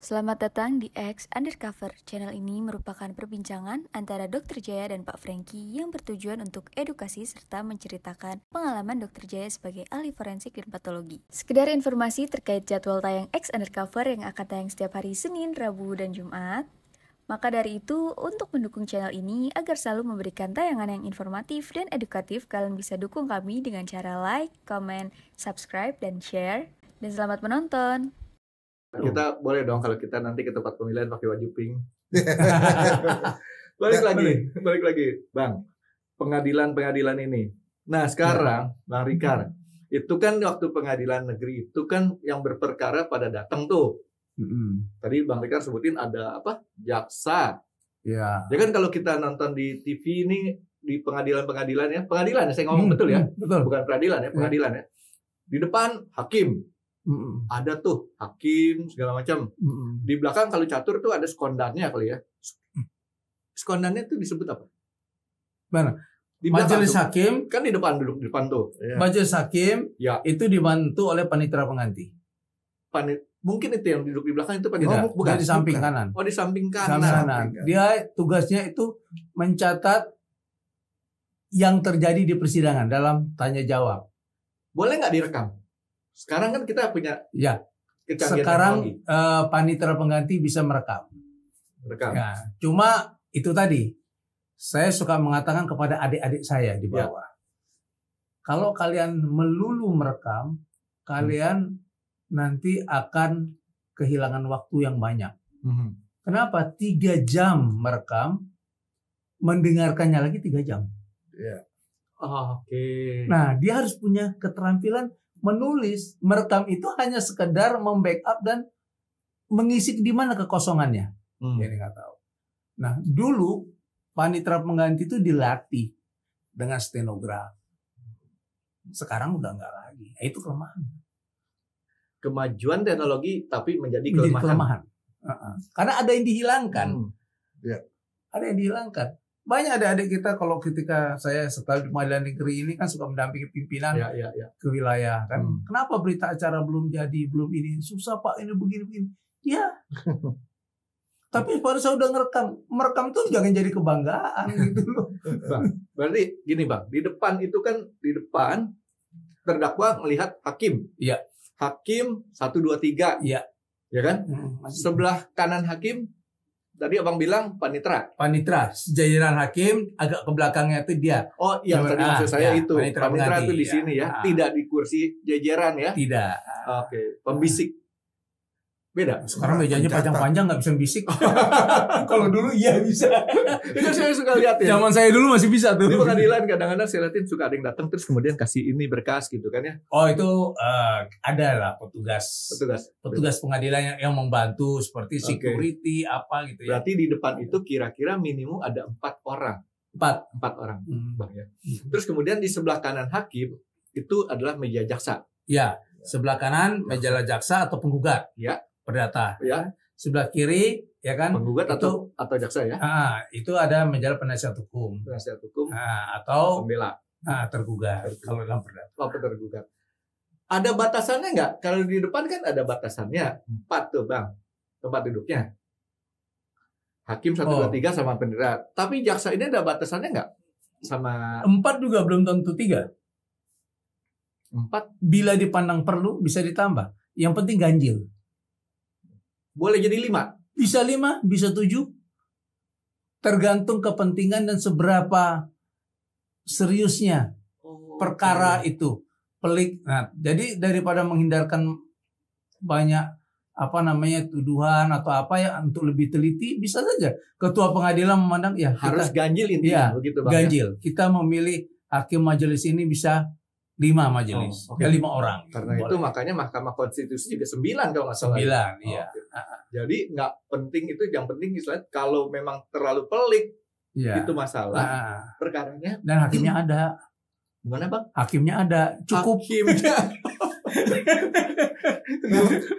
Selamat datang di X Undercover. Channel ini merupakan perbincangan antara Dr. Jaya dan Pak Franky yang bertujuan untuk edukasi serta menceritakan pengalaman Dr. Jaya sebagai ahli forensik dan patologi. Sekedar informasi terkait jadwal tayang X Undercover yang akan tayang setiap hari Senin, Rabu, dan Jumat. Maka dari itu, untuk mendukung channel ini agar selalu memberikan tayangan yang informatif dan edukatif, kalian bisa dukung kami dengan cara like, comment, subscribe, dan share. Dan selamat menonton! Kita boleh dong kalau kita nanti ke tempat pemilihan pakai baju pink. balik lagi, Bang. Pengadilan ini. Nah, sekarang Bang Rikar, itu kan waktu pengadilan negeri itu kan yang berperkara pada datang tuh. Tadi Bang Rikar sebutin ada apa? Jaksa. Ya. Ya kan kalau kita nonton di TV ini di pengadilan ya, saya ngomong betul ya. Betul. Bukan peradilan ya, pengadilan ya. Di depan hakim. Ada tuh hakim segala macam. Di belakang kalau catur tuh ada sekondannya kali ya. Sekondannya tuh disebut apa? Mana? Di Majelis tuh. hakim Kan di depan, duduk di depan tuh. Ya. Majelis hakim ya. Itu dibantu oleh panitera pengganti. Mungkin itu yang duduk di belakang itu panitera. Bukan di samping kanan. Oh, di samping kanan. Dia tugasnya itu mencatat yang terjadi di persidangan dalam tanya jawab. Boleh nggak direkam? Sekarang kan kita punya sekarang panitera pengganti bisa merekam. Ya, cuma itu tadi saya suka mengatakan kepada adik-adik saya di bawah. Kalau kalian melulu merekam, kalian nanti akan kehilangan waktu yang banyak. Kenapa? 3 jam merekam, mendengarkannya lagi 3 jam. Oke. Nah, dia harus punya keterampilan menulis. Merekam itu hanya sekedar membackup dan mengisi di mana kekosongannya. Jadi nggak tahu. Nah, dulu panitera pengganti itu dilatih dengan stenograf. Sekarang udah nggak lagi. Itu kelemahan. Kemajuan teknologi tapi menjadi kelemahan. Karena ada yang dihilangkan. Ada yang dihilangkan. Banyak adik-adik kita kalau ketika saya setelah di pengadilan negeri ini kan suka mendampingi pimpinan ke wilayah kan. Kenapa berita acara belum jadi, belum ini? Susah Pak, ini begini-begini. Ya. Tapi pada saya udah merekam tuh jangan jadi kebanggaan gitu loh. Bang, berarti gini Bang, di depan terdakwa melihat hakim. Iya. Hakim 1 2 3. Iya. Ya kan? Sebelah kanan hakim tadi Abang bilang panitera, jajaran hakim agak ke belakangnya itu dia. Oh, yang tadi maksud saya itu panitera itu di sini ya, tidak di kursi jajaran ya? Tidak. Oke, pembisik. Beda. Sekarang mejanya panjang-panjang nggak bisa bisik. Kalau dulu iya bisa. Itu saya suka lihat ya. Zaman saya dulu masih bisa tuh. Di pengadilan kadang-kadang saya lihatin suka ada yang datang terus kemudian kasih ini berkas gitu kan ya. Oh itu ada lah petugas pengadilan yang membantu seperti security apa gitu ya. Berarti di depan itu kira-kira minimum ada 4 orang. 4 orang Bang ya. Terus kemudian di sebelah kanan hakim itu adalah meja jaksa. Ya, sebelah kanan meja jaksa atau penggugat. Ya. Perdata. Ya. Sebelah kiri ya kan penggugat atau jaksa ya. Itu ada majalah penasihat hukum. Atau pembela. Tergugat. Kalau dalam perdata. Oh, tergugat. Ada batasannya nggak? Kalau di depan kan ada batasannya 4 tuh Bang tempat duduknya. Hakim 1 2 3 sama pendera. Tapi jaksa ini ada batasannya nggak? Sama 4 juga belum tentu 3. 4 bila dipandang perlu bisa ditambah. Yang penting ganjil. Boleh jadi 5. Bisa 5, bisa 7. Tergantung kepentingan dan seberapa seriusnya perkara itu. Pelik. Nah, jadi daripada menghindarkan banyak tuduhan atau apa ya untuk lebih teliti, bisa saja ketua pengadilan memandang ya harus ganjil intinya begitu Bang. Ganjil. Kita memilih hakim majelis ini bisa 5 majelis, 5 orang. Karena itu makanya Mahkamah Konstitusi juga 9 kalau nggak salah. 9, iya. Jadi nggak penting itu, yang penting istilahnya kalau memang terlalu pelik itu masalah perkaranya. Dan hakimnya ada. Gimana Bang? Hakimnya ada, cukup. Hakimnya.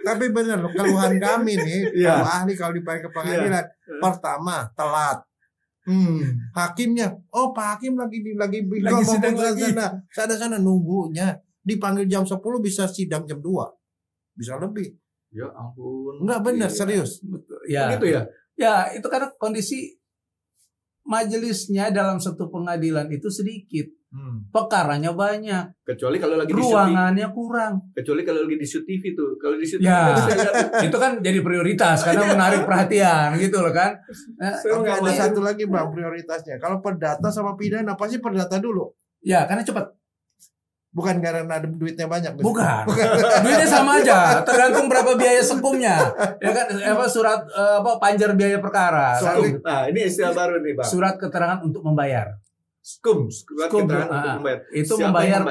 Tapi benar loh, keluhan kami nih, kalau ahli kalau dipanggil ke pengadilan, pertama telat. Hakimnya, Pak Hakim lagi sidang lagi. Sana nunggunya dipanggil jam 10 bisa sidang jam 2. Bisa lebih. Ya ampun. Enggak benar, serius. Ya. Begitu ya? Ya, itu karena kondisi majelisnya dalam satu pengadilan itu sedikit. Perkaranya banyak. Kecuali kalau lagi ruangannya kurang. Kecuali kalau lagi di shoot TV tuh. Kalau di shoot ya, itu kan jadi prioritas karena menarik perhatian gitu loh kan. Tapi ada satu lagi Bang prioritasnya. Kalau perdata sama pidana pasti perdata dulu. Ya, karena cepat. Bukan karena ada duitnya banyak. Bukan. Duitnya sama aja, tergantung berapa biaya sekumnya. Ya kan surat panjar biaya perkara. Nah, ini istilah baru nih, Bang. Surat keterangan untuk membayar. Surat keterangan untuk membayar. Itu membayar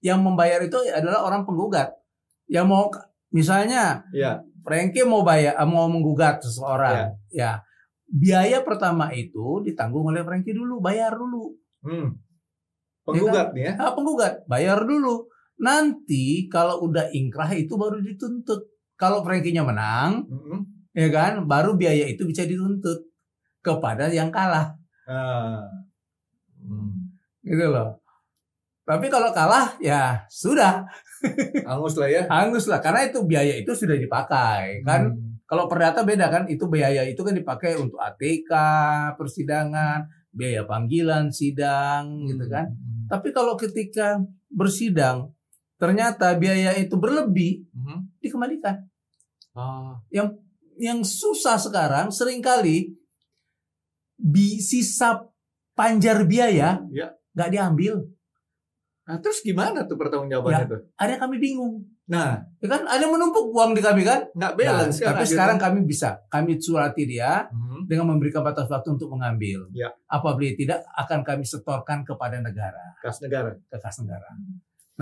yang membayar itu adalah orang penggugat. Yang mau misalnya Frankie mau menggugat seseorang. Ya. Biaya pertama itu ditanggung oleh Frankie dulu, bayar dulu. Penggugat nih ya? Penggugat, bayar dulu. Nanti kalau udah ingkrah itu baru dituntut. Kalau Frankie-nya menang, ya kan, baru biaya itu bisa dituntut kepada yang kalah. Gitu loh. Tapi kalau kalah, ya sudah. Hangus lah ya? Hangus lah, karena itu biaya itu sudah dipakai. Kan kalau perdata beda kan, itu biaya itu kan dipakai untuk ATK, persidangan, biaya panggilan, sidang, gitu kan. Tapi kalau ketika bersidang ternyata biaya itu berlebih, dikembalikan. Yang susah sekarang seringkali sisa panjar biaya nggak diambil. Nah, terus gimana tuh pertanggungjawabannya tuh? Ada kami bingung. Nah, ya kan ada menumpuk uang di kami kan? Nggak balance. Tapi sekarang kami surati dia dengan memberikan batas waktu untuk mengambil. Apabila tidak akan kami setorkan kepada negara. Kas negara. Ke kas negara.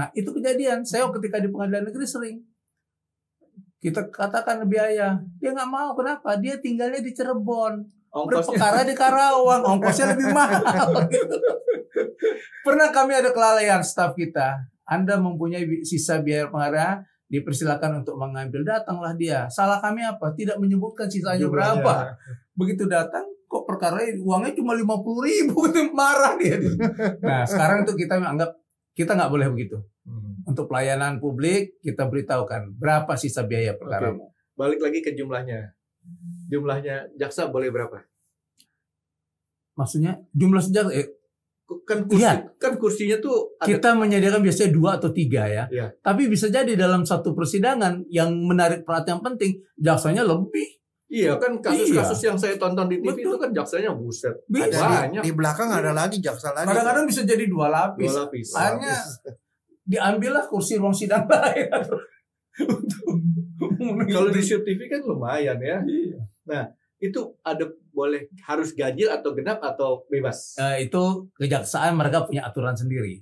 Nah itu kejadian. Saya ketika di pengadilan negeri sering. Kita katakan biaya. Dia nggak mau. Kenapa? Dia tinggalnya di Cirebon. Berperkara di Karawang. Ongkosnya lebih mahal. Gitu. Pernah kami ada kelalaian staf kita. Anda mempunyai sisa biaya pengarah, dipersilakan untuk mengambil. Datanglah dia. Salah kami apa? Tidak menyebutkan sisanya berapa. Begitu datang, kok perkara uangnya cuma 50.000. Marah dia. Nah sekarang itu kita anggap kita nggak boleh begitu. Untuk pelayanan publik kita beritahukan berapa sisa biaya perkaramu. Balik lagi ke jumlahnya. Jumlahnya jaksa boleh berapa? Maksudnya jumlah jaksa kan kursinya tuh ada. Kita menyediakan biasanya 2 atau 3 ya. Tapi bisa jadi dalam satu persidangan yang menarik perhatian penting jaksanya lebih. Iya kan kasus-kasus yang saya tonton di TV itu kan jaksanya buset. Banyak. Di belakang ada lagi jaksa lagi. Kadang-kadang bisa jadi 2 lapis. 2 lapis. Hanya diambillah kursi ruang sidang lain. Kalau di Shoot TV kan lumayan ya. Nah, itu ada boleh harus ganjil atau genap atau bebas? Itu kejaksaan mereka punya aturan sendiri.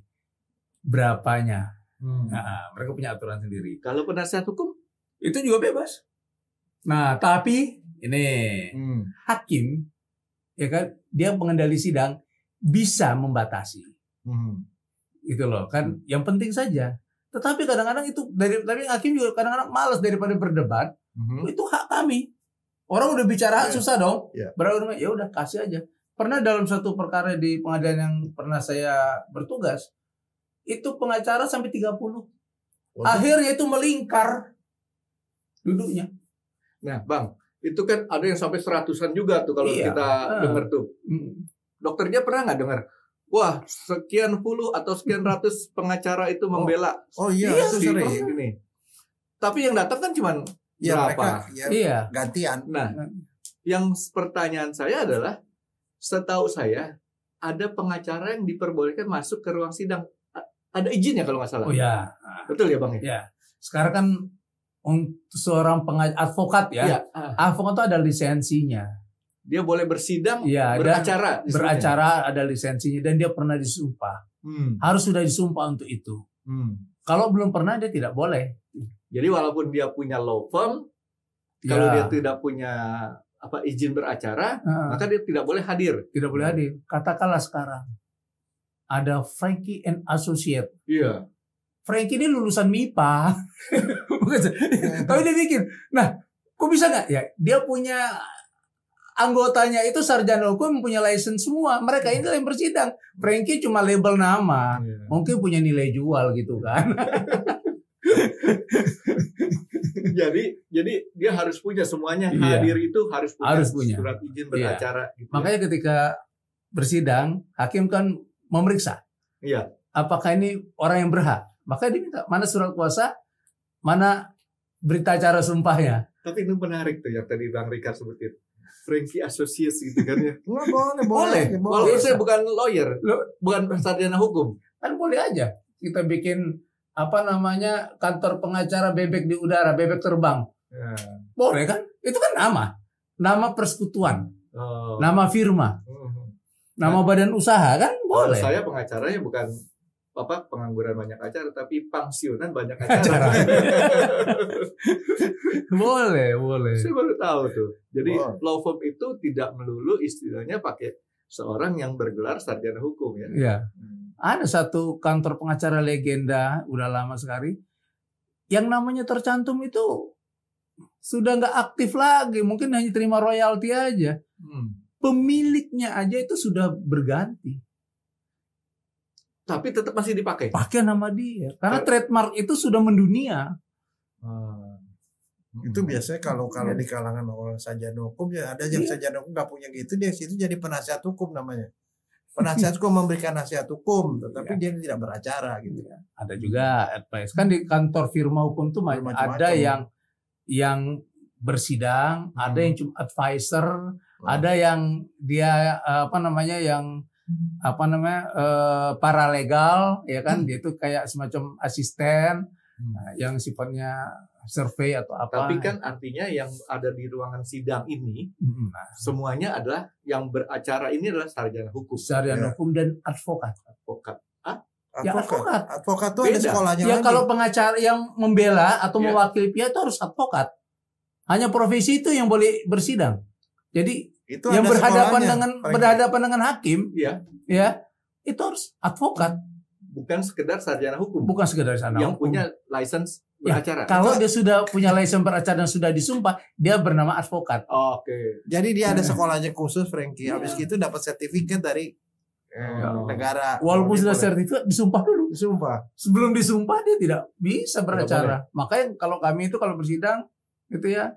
Berapanya? Nah, mereka punya aturan sendiri. Kalau penasihat hukum itu juga bebas. Nah, tapi ini hakim ya kan dia pengendali sidang bisa membatasi. Itu loh kan yang penting saja. Tetapi kadang-kadang itu tapi hakim juga kadang-kadang malas daripada berdebat. Itu hak kami. Orang udah bicara susah dong. Berapa ya udah kasih aja. Pernah dalam satu perkara di pengadilan yang pernah saya bertugas, itu pengacara sampai 30. Akhirnya itu melingkar duduknya. Nah, Bang, itu kan ada yang sampai 100-an juga tuh kalau kita dengar tuh. Dokternya pernah nggak dengar? Wah, sekian puluh atau sekian ratus pengacara itu membela. Itu sering. Ini. Tapi yang datang kan cuman berapa? Mereka, gantian. Nah, yang pertanyaan saya adalah, setahu saya ada pengacara yang diperbolehkan masuk ke ruang sidang. Ada izinnya kalau nggak salah. Oh ya, betul ya Bang? Ya. Sekarang kan untuk seorang advokat advokat itu ada lisensinya. Dia boleh bersidang, beracara. Beracara ada lisensinya dan dia pernah disumpah. Harus sudah disumpah untuk itu. Kalau belum pernah dia tidak boleh. Jadi walaupun dia punya law firm, kalau dia tidak punya izin beracara, maka dia tidak boleh hadir. Tidak boleh hadir. Katakanlah sekarang ada Frankie and Associate. Iya. Frankie ini lulusan MIPA. Tapi dia bikin. Nah, kok bisa nggak? Ya, dia punya anggotanya itu sarjana hukum, punya license semua. Mereka ini yang bersidang. Frankie cuma label nama. Mungkin punya nilai jual gitu kan. jadi dia harus punya semuanya, hadir itu harus punya surat izin beracara. Gitu Makanya ketika bersidang, hakim kan memeriksa. Iya. Apakah ini orang yang berhak? Maka diminta mana surat kuasa, mana berita acara sumpahnya. Tapi itu menarik tuh yang tadi Bang Rika sebutin. Frankie Associates gitu kan ya. Boleh. Walaupun saya bukan lawyer, bukan sarjana hukum. Kan boleh aja. Kita bikin kantor pengacara bebek di udara, bebek terbang. Ya. Boleh kan? Itu kan nama persekutuan, nama firma, nama badan usaha kan boleh. Saya pengacaranya bukan pengangguran banyak acara, tapi pensiunan banyak acara. boleh. Saya baru tahu tuh. Jadi law firm itu tidak melulu istilahnya pakai seorang yang bergelar sarjana hukum ya. Iya. Ada satu kantor pengacara legenda, udah lama sekali, yang namanya tercantum itu sudah nggak aktif lagi, mungkin hanya terima royalti aja. Pemiliknya aja itu sudah berganti. Tapi tetap masih dipakai. Pakai nama dia, karena trademark itu sudah mendunia. Itu biasanya kalau di kalangan orang sarjana hukum ya ada yang sarjana hukum nggak punya gitu, dia situ jadi penasihat hukum namanya. Penasihat hukum memberikan nasihat hukum, tetapi dia tidak beracara gitu. Ada juga advice. Kan di kantor firma hukum tuh ada yang bersidang, ada yang cuma advisor, ada yang dia paralegal, ya kan? Dia itu kayak semacam asisten, yang sifatnya survei atau apa. Tapi kan artinya yang ada di ruangan sidang ini semuanya adalah yang beracara ini adalah sarjana hukum. Sarjana hukum dan advokat. Advokat itu ada sekolahnya ya, lagi. kalau pengacara yang membela atau mewakili pihak itu harus advokat. Hanya profesi itu yang boleh bersidang. Jadi itu yang berhadapan dengan hakim, ya itu harus advokat. Bukan sekedar sarjana hukum. Bukan sekedar sarjana yang hukum. punya license beracara. Kalau dia sudah punya license beracara dan sudah disumpah, dia bernama advokat. Oke. Jadi dia ada sekolahnya khusus, Frankie. Habis itu dapat sertifikat dari negara. Walaupun sudah sertifikat, disumpah dulu. Sebelum disumpah dia tidak bisa beracara. Makanya kalau kami itu kalau bersidang gitu ya.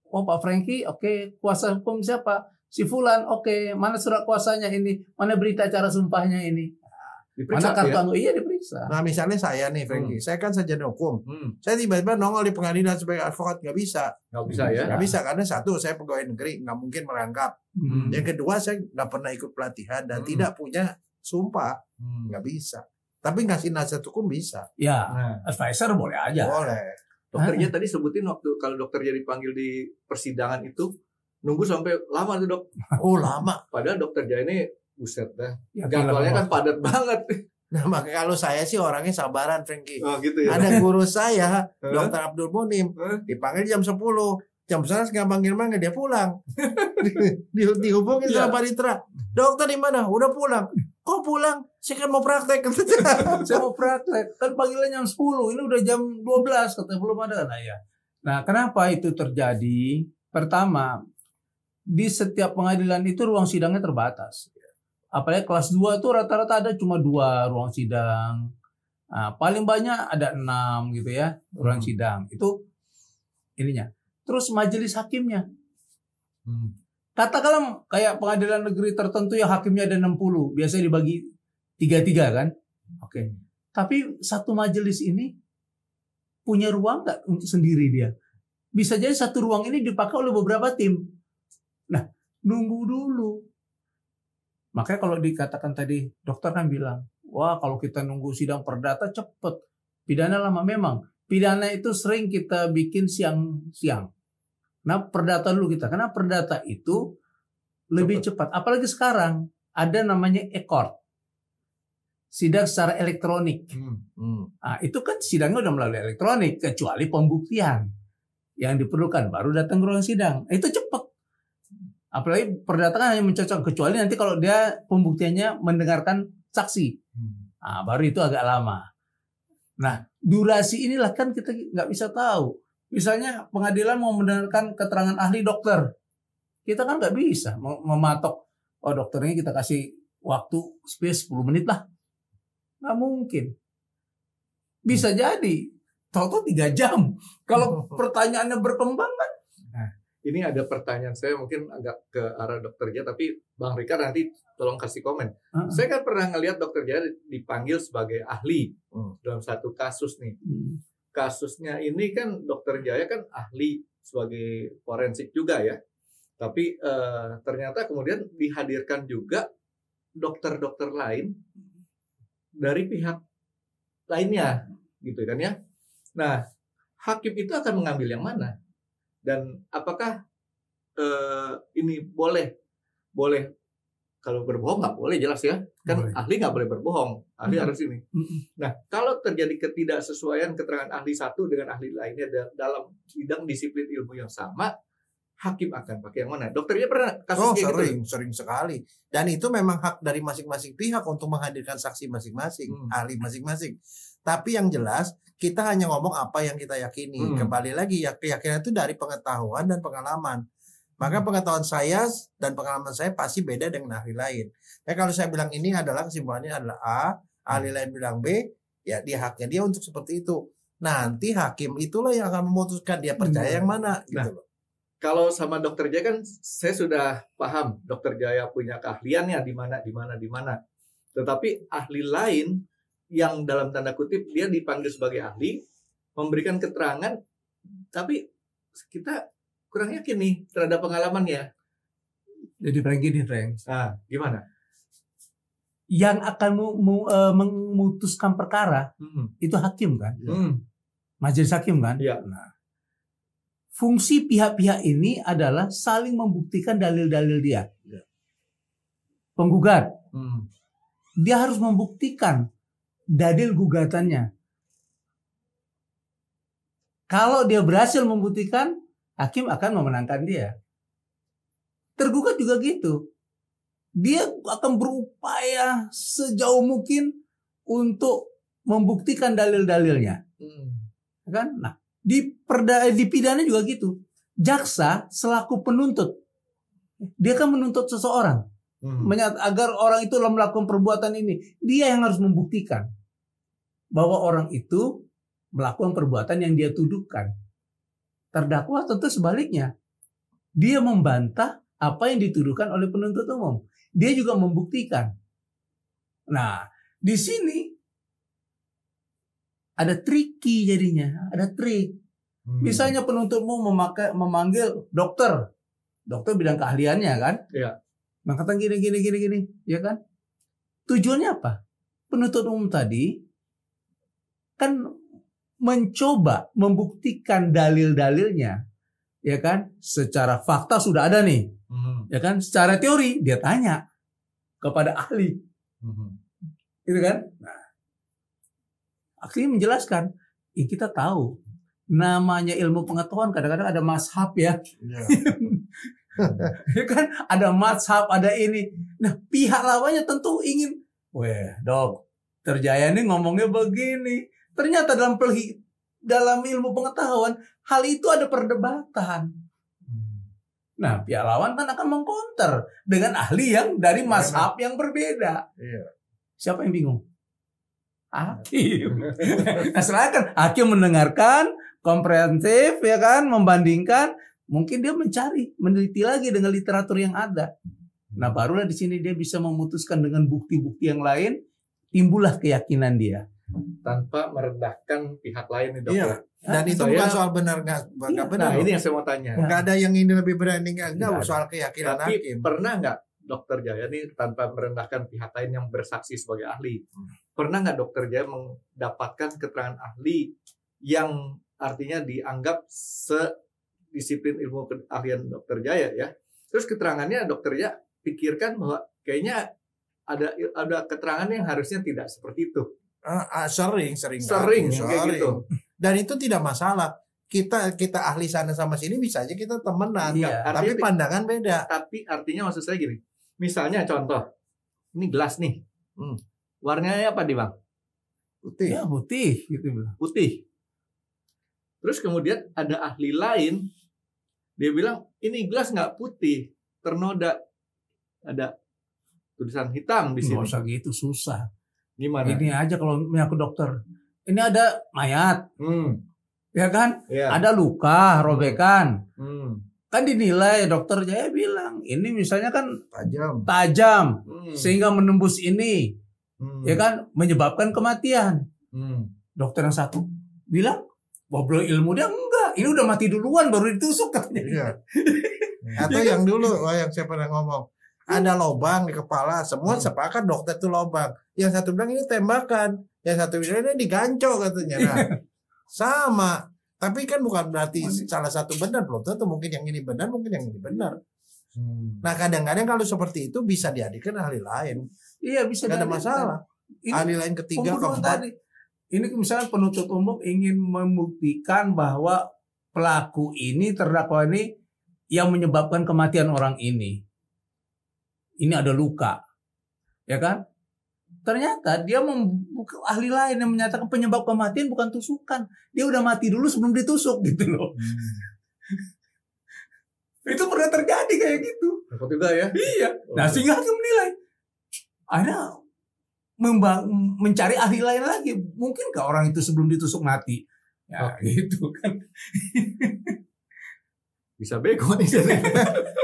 Oh Pak Frankie, oke. Kuasa hukum siapa? Si Fulan, oke. Mana surat kuasanya ini? Mana berita acara sumpahnya ini? Diperiksa, mana kartu anggota? Iya diperiksa. Nah misalnya saya nih Frankie, saya kan sarjana hukum. Saya tiba-tiba nongol di pengadilan sebagai advokat, nggak bisa. Nggak bisa ya? Nggak bisa karena satu, saya pegawai negeri, nggak mungkin merangkap. Yang kedua, saya nggak pernah ikut pelatihan dan tidak punya sumpah, nggak bisa. Tapi ngasih nasihat hukum bisa. Ya, advisor boleh aja. Boleh. Dokternya tadi sebutin waktu kalau dokternya dipanggil di persidangan itu nunggu sampai lama tuh dok. Oh lama. Padahal dokter Jaya ini buset dah. Ya, jadwalnya kan padat banget. Nah makanya kalau saya sih orangnya sabaran Frankie. Oh gitu ya. Ada guru saya, Dokter Abdul Munim, dipanggil jam 10. Jam 11 nggak manggil-manggil, dia pulang. Dihubungin sama Paritra. Dokter di mana? Udah pulang. Kok pulang? Saya kan mau praktek. Saya mau praktek. Kan panggilannya jam 10. Ini udah jam 12. Katanya belum ada. Nah kenapa itu terjadi? Pertama, di setiap pengadilan itu ruang sidangnya terbatas. Apalagi kelas 2 itu rata-rata ada cuma 2 ruang sidang. Nah, paling banyak ada 6 gitu ya ruang sidang. Itu ininya. Terus majelis hakimnya. Katakanlah kayak pengadilan negeri tertentu yang hakimnya ada 60. Biasanya dibagi 3-3 kan. Oke. Tapi satu majelis ini punya ruang nggak untuk sendiri dia? Bisa jadi satu ruang ini dipakai oleh beberapa tim. Nah, nunggu dulu. Makanya kalau dikatakan tadi, dokter kan bilang, wah kalau kita nunggu sidang perdata cepet. Pidana lama memang. Pidana itu sering kita bikin siang-siang. Nah perdata dulu kita. Karena perdata itu lebih cepat. Apalagi sekarang ada namanya e-court. Sidang secara elektronik. Nah, itu kan sidangnya udah melalui elektronik. Kecuali pembuktian. Yang diperlukan baru datang ke ruang sidang. Itu cepat. Apalagi perdata kan hanya mencocok, kecuali nanti kalau dia pembuktiannya mendengarkan saksi. Nah, baru itu agak lama. Nah, durasi inilah kan kita nggak bisa tahu. Misalnya pengadilan mau mendengarkan keterangan ahli dokter. Kita kan nggak bisa mematok, oh dokternya kita kasih waktu space 10 menit lah. Nggak mungkin. Bisa jadi Tahu-tahu 3 jam. Kalau pertanyaannya berkembang kan. Nah, ini ada pertanyaan saya mungkin agak ke arah Dokter Jaya, tapi Bang Rika nanti tolong kasih komen. Saya kan pernah ngelihat Dokter Jaya dipanggil sebagai ahli dalam satu kasus nih. Kasusnya ini kan Dokter Jaya kan ahli sebagai forensik juga ya. Tapi ternyata kemudian dihadirkan juga dokter-dokter lain dari pihak lainnya, gitu kan ya. Nah, hakim itu akan mengambil yang mana? Dan apakah ini boleh kalau berbohong nggak boleh jelas ya, kan boleh. Ahli nggak boleh berbohong, ahli harus ini. Nah, kalau terjadi ketidaksesuaian keterangan ahli satu dengan ahli lainnya dalam bidang disiplin ilmu yang sama, hakim akan pakai yang mana? Dokternya pernah kasus sering sekali. Dan itu memang hak dari masing-masing pihak untuk menghadirkan saksi masing-masing, ahli masing-masing. Tapi yang jelas kita hanya ngomong apa yang kita yakini. Kembali lagi ya, keyakinan itu dari pengetahuan dan pengalaman. Maka pengetahuan saya dan pengalaman saya pasti beda dengan ahli lain. Kalau saya bilang ini adalah kesimpulannya adalah A, ahli lain bilang B, ya dia haknya dia untuk seperti itu. Nanti hakim itulah yang akan memutuskan dia percaya yang mana gitu loh. Kalau sama Dokter Jaya kan saya sudah paham Dokter Jaya punya keahliannya di mana. Tetapi ahli lain yang dalam tanda kutip dia dipanggil sebagai ahli memberikan keterangan, tapi kita kurang yakin nih terhadap pengalamannya. Jadi gini, Frank. Nah, gimana? Yang akan memutuskan perkara itu hakim kan? Majelis hakim kan? Ya. Nah, fungsi pihak-pihak ini adalah saling membuktikan dalil-dalil dia. Penggugat, dia harus membuktikan dalil gugatannya. Kalau dia berhasil membuktikan, hakim akan memenangkan dia. Tergugat juga gitu. Dia akan berupaya sejauh mungkin untuk membuktikan dalil-dalilnya. Kan? Nah, di pidana juga gitu. Jaksa selaku penuntut, dia kan menuntut seseorang agar orang itu melakukan perbuatan ini. Dia yang harus membuktikan bahwa orang itu melakukan perbuatan yang dia tuduhkan. Terdakwa tentu sebaliknya, dia membantah apa yang dituduhkan oleh penuntut umum. Dia juga membuktikan. Nah, di sini ada tricky jadinya, ada trik. Misalnya penuntut umum memanggil dokter. Dokter bilang keahliannya kan? Iya. Mengatakan gini, ya kan? Tujuannya apa? Penuntut umum tadi kan mencoba membuktikan dalil-dalilnya, ya kan? Secara fakta sudah ada nih, ya kan? Secara teori dia tanya kepada ahli, gitu kan? Nah, ahli menjelaskan, kita tahu namanya ilmu pengetahuan kadang-kadang ada mazhab ya. Ya kan? Ada mazhab, ada ini. Nah, pihak lawannya tentu ingin, Dokter Jaya ini ngomongnya begini. Ternyata dalam ilmu pengetahuan hal itu ada perdebatan. Nah, pihak lawan kan akan mengcounter dengan ahli yang dari mazhab yang berbeda. Siapa yang bingung? Hakim. Nah, silakan hakim mendengarkan, komprehensif, ya kan, membandingkan. Mungkin dia meneliti lagi dengan literatur yang ada. Nah, barulah di sini dia bisa memutuskan dengan bukti-bukti yang lain, timbullah keyakinan dia. Tanpa merendahkan pihak lain nih, dokter. Dan itu bukan soal benar nggak benar. Nah, ini yang saya mau tanya. Nggak ada yang ini lebih berani nggak soal keyakinan tapi hakim. Pernah nggak Dokter Jaya nih tanpa merendahkan pihak lain yang bersaksi sebagai ahli, pernah nggak Dokter Jaya mendapatkan keterangan ahli yang artinya dianggap sedisiplin ilmu keahlian Dokter Jaya ya? Terus keterangannya Dokter Jaya pikirkan bahwa kayaknya ada keterangan yang harusnya tidak seperti itu. Sering gitu. Dan itu tidak masalah. Kita ahli sana sama sini bisa aja kita temenan, tapi pandangan beda. Tapi artinya maksud saya gini, misalnya contoh, ini gelas nih, warnanya apa nih Bang? Putih. Ya putih, gitu. Putih. Terus kemudian ada ahli lain, dia bilang ini gelas nggak putih, ternoda, ada tulisan hitam di sini. Nggak usah gitu, susah. Gimana? Ini aja kalau aku dokter. Ini ada mayat. ya kan? Ada luka, robekan. Kan dinilai dokter Jaya bilang ini misalnya kan tajam sehingga menembus ini, ya kan, menyebabkan kematian. Dokter yang satu bilang, bobrol ilmu dia enggak, ini udah mati duluan baru ditusuk katanya. Iya. Atau yang dulu, yang saya pernah ngomong, ada lobang di kepala, semua sepakat dokter itu lobang. Yang satu bilang ini tembakan, yang satu bilang ini digancok katanya. Nah, sama. Tapi kan bukan berarti salah satu benar, belum tentu mungkin yang ini benar, mungkin yang ini benar. Nah kadang-kadang kalau seperti itu bisa dihadirkan ahli lain. Iya bisa. Gak ada masalah. Ahli lain ketiga, keempat. Ini misalnya penuntut umum ingin membuktikan bahwa pelaku ini, terdakwa ini yang menyebabkan kematian orang ini. Ini ada luka, ya kan? Ternyata dia ahli lain yang menyatakan penyebab kematian bukan tusukan. Dia udah mati dulu sebelum ditusuk gitu loh. Itu pernah terjadi kayak gitu. Apa juga ya? Iya. Nah sehingga hakim menilai. Ada mencari ahli lain lagi. Mungkinkah orang itu sebelum ditusuk mati? Ya gitu kan. Bisa bego nih.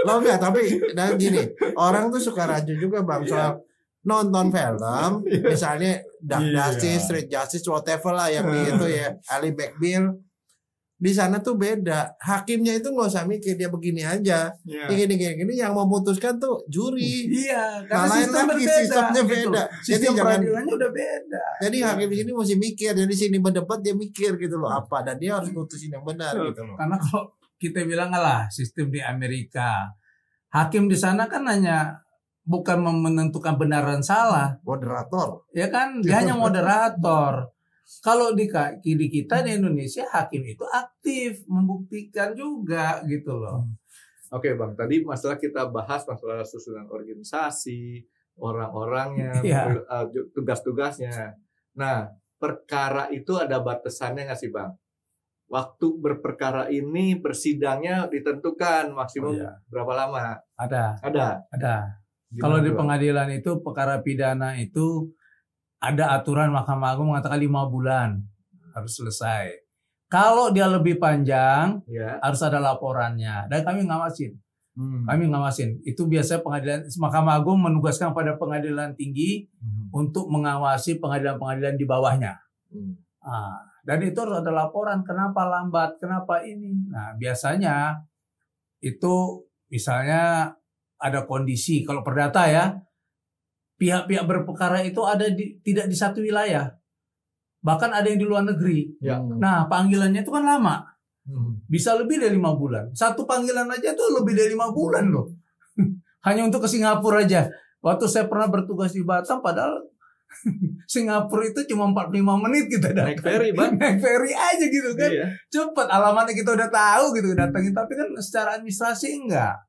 Lo enggak, tapi gini, orang tuh suka rancu juga Bang soal nonton film, misalnya Dark Justice, Street Justice, whatever lah yang itu ya, Ali McBeal. Di sana tuh beda. Hakimnya itu nggak usah mikir, dia begini aja. Gini, yang memutuskan tuh juri. Iya, karena sistemnya beda. Sistem peradilannya udah beda. Jadi hakim di sini mesti mikir, jadi sini berdebat dia mikir gitu loh apa, dan dia harus putusin yang benar gitu loh. Karena kalau kita bilang lah sistem di Amerika, hakim di sana kan hanya bukan menentukan benar dan salah, moderator, ya kan? Dia hanya moderator. Kalau di kita di Indonesia hakim itu aktif membuktikan juga gitu loh. Oke Bang, tadi masalah kita bahas masalah susunan organisasi, orang-orangnya, tugas-tugasnya. Nah, perkara itu ada batasannya nggak sih Bang? Waktu berperkara ini persidangnya ditentukan maksimum berapa lama? Ada. Gimana kalau di pengadilan itu perkara pidana itu ada aturan Mahkamah Agung mengatakan 5 bulan harus selesai. Kalau dia lebih panjang harus ada laporannya dan kami ngawasin. Kami ngawasin. Itu biasanya Mahkamah Agung menugaskan pada pengadilan tinggi untuk mengawasi pengadilan-pengadilan di bawahnya. Dan itu harus ada laporan kenapa lambat, kenapa ini. Nah, biasanya itu misalnya ada kondisi, kalau perdata ya, pihak-pihak berperkara itu ada tidak di satu wilayah. Bahkan ada yang di luar negeri. Nah, panggilannya itu kan lama. Bisa lebih dari 5 bulan. Satu panggilan aja tuh lebih dari 5 bulan loh. Hanya untuk ke Singapura aja. Waktu saya pernah bertugas di Batam, padahal Singapura itu cuma 45 menit kita datang. Naik ferry Bang. Naik ferry aja gitu kan. Cepat, alamatnya kita udah tahu gitu datangin. Tapi kan secara administrasi enggak.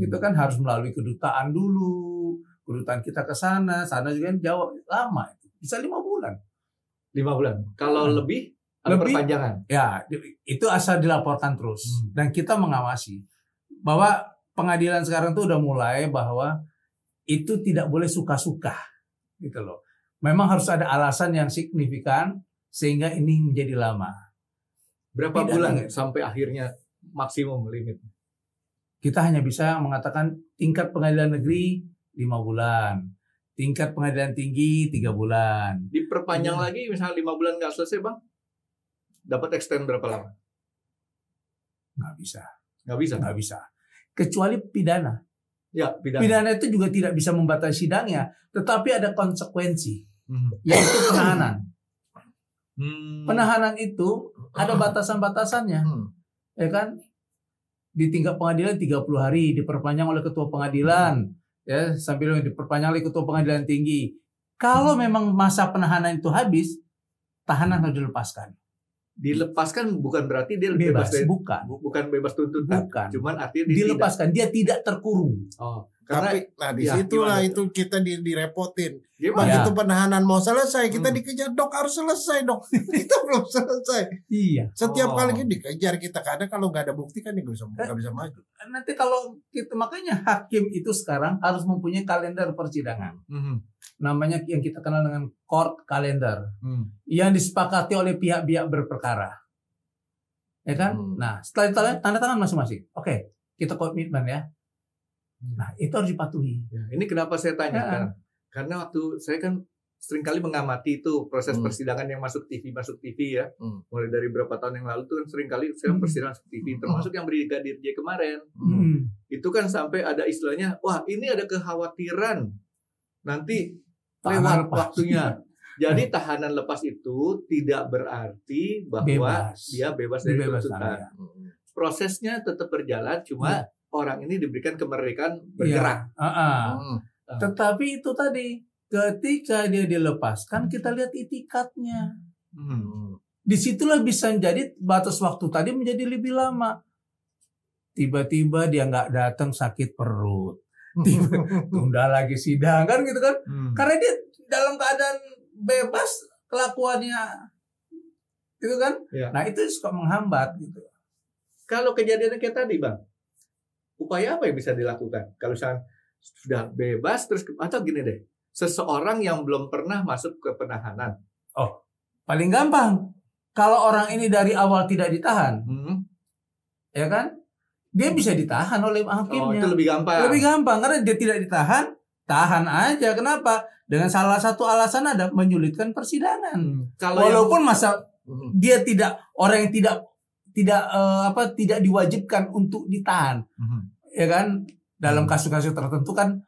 Itu kan harus melalui kedutaan dulu. Kedutaan kita ke sana juga jauh lama. Bisa 5 bulan. 5 bulan. Kalau lebih ada perpanjangan. Ya, itu asal dilaporkan terus. Dan kita mengawasi. Bahwa pengadilan sekarang tuh udah mulai bahwa itu tidak boleh suka-suka. Gitu loh. Memang harus ada alasan yang signifikan sehingga ini menjadi lama. Berapa bulan sampai akhirnya maksimum limit? Kita hanya bisa mengatakan tingkat pengadilan negeri 5 bulan. Tingkat pengadilan tinggi 3 bulan. Diperpanjang lagi misalnya 5 bulan nggak selesai Bang? Dapat extend berapa lama? Nggak bisa. Nggak bisa? Kecuali pidana. Ya, pidana itu juga tidak bisa membatasi sidangnya, tetapi ada konsekuensi, yaitu penahanan. Penahanan itu ada batasan-batasannya, ya kan? Di tingkat pengadilan 30 hari diperpanjang oleh ketua pengadilan, ya sambil diperpanjang oleh ketua pengadilan tinggi. Kalau memang masa penahanan itu habis, tahanan harus dilepaskan. Dilepaskan bukan berarti dia bebas bukan bebas tuntutan. Cuman artinya dilepaskan, dia tidak terkurung. Tapi di situlah itu kita direpotin. Begitu penahanan mau selesai, kita dikejar, dok harus selesai dok. Kita belum selesai. Iya. Setiap kali dikejar kita, kadang kalau nggak ada bukti kan nggak bisa maju. Nanti kalau kita, makanya hakim itu sekarang harus mempunyai kalender persidangan. Namanya yang kita kenal dengan court calendar, yang disepakati oleh pihak-pihak berperkara. ya kan? Nah, setelah tanda tangan masing-masing. Oke, kita komitmen ya. Nah, itu harus dipatuhi. Ya, ini kenapa saya tanyakan? Karena waktu saya kan seringkali mengamati itu proses persidangan yang masuk TV ya. Mulai dari berapa tahun yang lalu tuh kan seringkali saya persidangan masuk TV, termasuk yang Brigadir J kemarin. Itu kan sampai ada istilahnya, wah ini ada kekhawatiran nanti lewat waktunya. Jadi tahanan lepas itu tidak berarti bahwa dia bebas dari tuntutan. Prosesnya tetap berjalan, cuma orang ini diberikan kemerdekaan bergerak. Tetapi itu tadi, ketika dia dilepaskan, kita lihat itikadnya. Disitulah bisa jadi batas waktu tadi menjadi lebih lama. Tiba-tiba dia nggak datang sakit perut. Tunda lagi sidang kan gitu kan. Karena dia dalam keadaan bebas kelakuannya. Gitu kan. Ya. Nah itu suka menghambat gitu. Kalau kejadiannya kayak tadi Bang, upaya apa yang bisa dilakukan? Kalau misalnya sudah bebas terus atau gini deh, seseorang yang belum pernah masuk ke penahanan. Oh, paling gampang. Kalau orang ini dari awal tidak ditahan, ya kan? Dia bisa ditahan oleh hakimnya. Itu lebih gampang. Lebih gampang karena dia tidak ditahan, tahan aja. Kenapa? Dengan salah satu alasan ada menyulitkan persidangan. Walaupun dia tidak orang yang tidak diwajibkan untuk ditahan, ya kan? Dalam kasus-kasus tertentu kan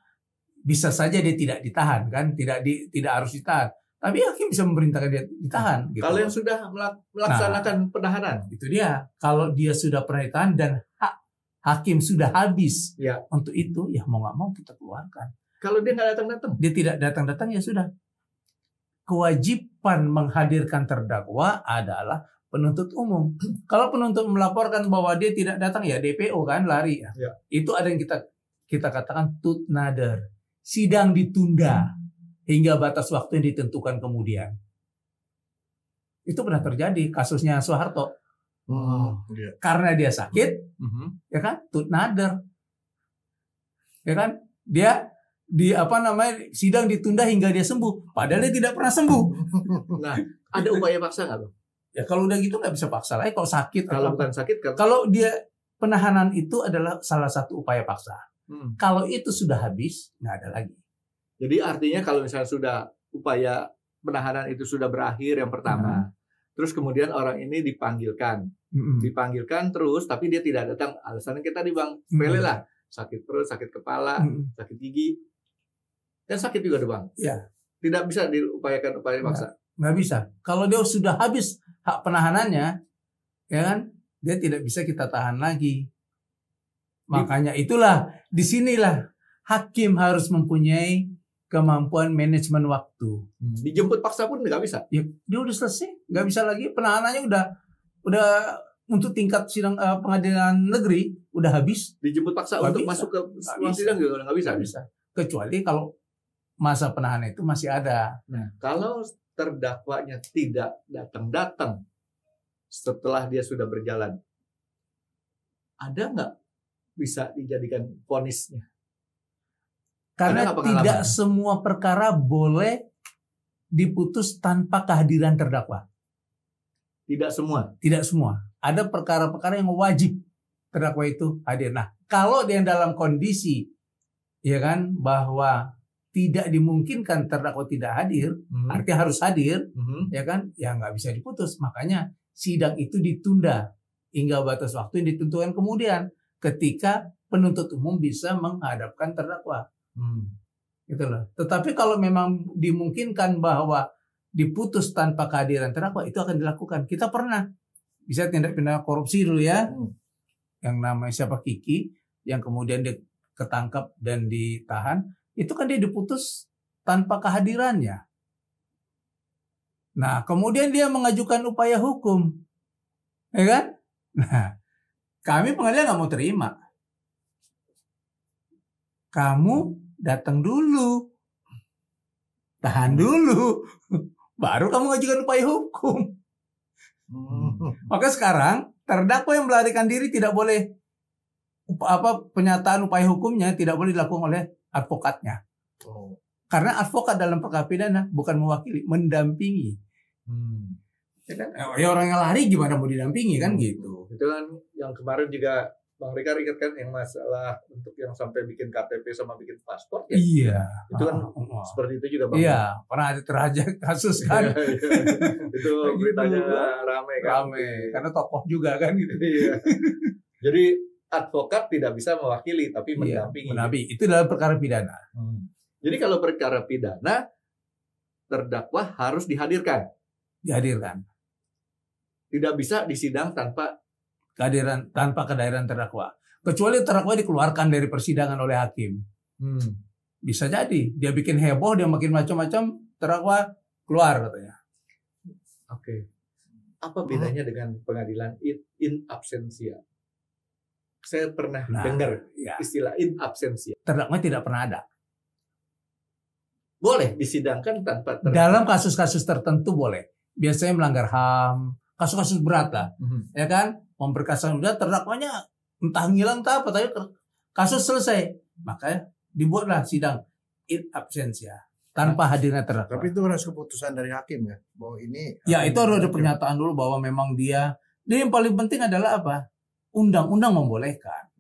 bisa saja dia tidak ditahan kan, tidak harus ditahan. Tapi hakim bisa memerintahkan dia ditahan. Gitu. Kalau yang sudah melaksanakan penahanan, itu dia. Kalau dia sudah pernah ditahan dan hakim sudah habis untuk itu, ya mau nggak mau kita keluarkan. Kalau dia nggak datang-datang, dia tidak datang-datang ya sudah. Kewajiban menghadirkan terdakwa adalah penuntut umum. Kalau penuntut melaporkan bahwa dia tidak datang ya DPO kan lari ya. Itu ada yang kita katakan tutnader. Sidang ditunda hingga batas waktu yang ditentukan kemudian. Itu pernah terjadi kasusnya Soeharto. Karena dia sakit, ya kan? Tutnader. Ya kan? Dia sidang ditunda hingga dia sembuh. Padahal dia tidak pernah sembuh. Nah, ada upaya paksa nggak Bang? Ya kalau udah gitu nggak bisa paksa lagi. Kalau sakit, kalau bukan sakit, kalau dia penahanan itu adalah salah satu upaya paksa. Kalau itu sudah habis, nggak ada lagi. Jadi artinya kalau misalnya sudah upaya penahanan itu sudah berakhir yang pertama, terus kemudian orang ini dipanggilkan terus, tapi dia tidak datang. Alasannya kita tadi Bang, sepele lah, sakit perut, sakit kepala, sakit gigi, dan sakit juga Bang. Ya. Tidak bisa diupayakan upaya paksa. Nggak bisa. Kalau dia sudah habis hak penahanannya, ya kan, dia tidak bisa kita tahan lagi. Makanya itulah, disinilah hakim harus mempunyai kemampuan manajemen waktu. Dijemput paksa pun nggak bisa. Ya, dia udah selesai, nggak bisa lagi. Penahanannya udah untuk tingkat sidang pengadilan negeri udah habis. Dijemput paksa untuk masuk ke ruang sidang juga nggak bisa. Kecuali kalau masa penahanan itu masih ada. Nah, kalau terdakwanya tidak datang setelah dia sudah berjalan, ada nggak bisa dijadikan vonisnya? Karena tidak semua perkara boleh diputus tanpa kehadiran terdakwa. Tidak semua. Tidak semua. Ada perkara-perkara yang wajib terdakwa itu hadir. Nah, kalau dia dalam kondisi, ya kan, bahwa tidak dimungkinkan terdakwa tidak hadir, artinya harus hadir, ya kan, ya nggak bisa diputus. Makanya sidang itu ditunda hingga batas waktu yang ditentukan kemudian, ketika penuntut umum bisa menghadapkan terdakwa. Gitu loh. Tetapi kalau memang dimungkinkan bahwa diputus tanpa kehadiran terdakwa, itu akan dilakukan. Kita pernah bisa tindak pidana korupsi dulu ya, yang namanya siapa Kiki, yang kemudian dia ketangkap dan ditahan, itu kan dia diputus tanpa kehadirannya. Nah, kemudian dia mengajukan upaya hukum, ya kan? Nah, kami pengadilan nggak mau terima. Kamu datang dulu, tahan dulu, baru kamu ngajukan upaya hukum. Maka sekarang terdakwa yang melarikan diri tidak boleh penyataan upaya hukumnya tidak boleh dilakukan oleh advokatnya. Karena advokat dalam perkara pidana bukan mewakili, mendampingi. Ya kan? Ya orang yang lari gimana mau didampingi kan gitu. Itu kan yang kemarin juga Bang Rikar ingat kan yang masalah untuk yang sampai bikin KTP sama bikin paspor ya? Iya. Itu kan seperti itu juga Bang. Iya, pernah ada teraja kasus kan. Itu beritanya rame kan. Rame, karena tokoh juga kan gitu. Iya. Jadi advokat tidak bisa mewakili tapi mendampingi. Mendampingi. Itu dalam perkara pidana. Jadi kalau perkara pidana terdakwa harus dihadirkan. Dihadirkan. Tidak bisa disidang tanpa kehadiran terdakwa. Kecuali terdakwa dikeluarkan dari persidangan oleh hakim. Bisa jadi dia bikin heboh, dia makin macam-macam, terdakwa keluar katanya. Oke. Apa bedanya dengan pengadilan in absentia? Saya pernah dengar istilah in absentia. Terdakwa tidak pernah ada. Boleh disidangkan tanpa terdakwa. Dalam kasus-kasus tertentu boleh. Biasanya melanggar HAM, kasus-kasus berat lah. Ya kan? Pemberkasan udah, terdakwanya entah ngilang entah apa, tapi kasus selesai. Makanya dibuatlah sidang in absentia tanpa hadirnya terdakwa. Tapi itu harus keputusan dari hakim ya, bahwa ini. Ya itu harus ada pernyataan dulu bahwa memang dia. Dan yang paling penting adalah apa? Undang-undang membolehkan.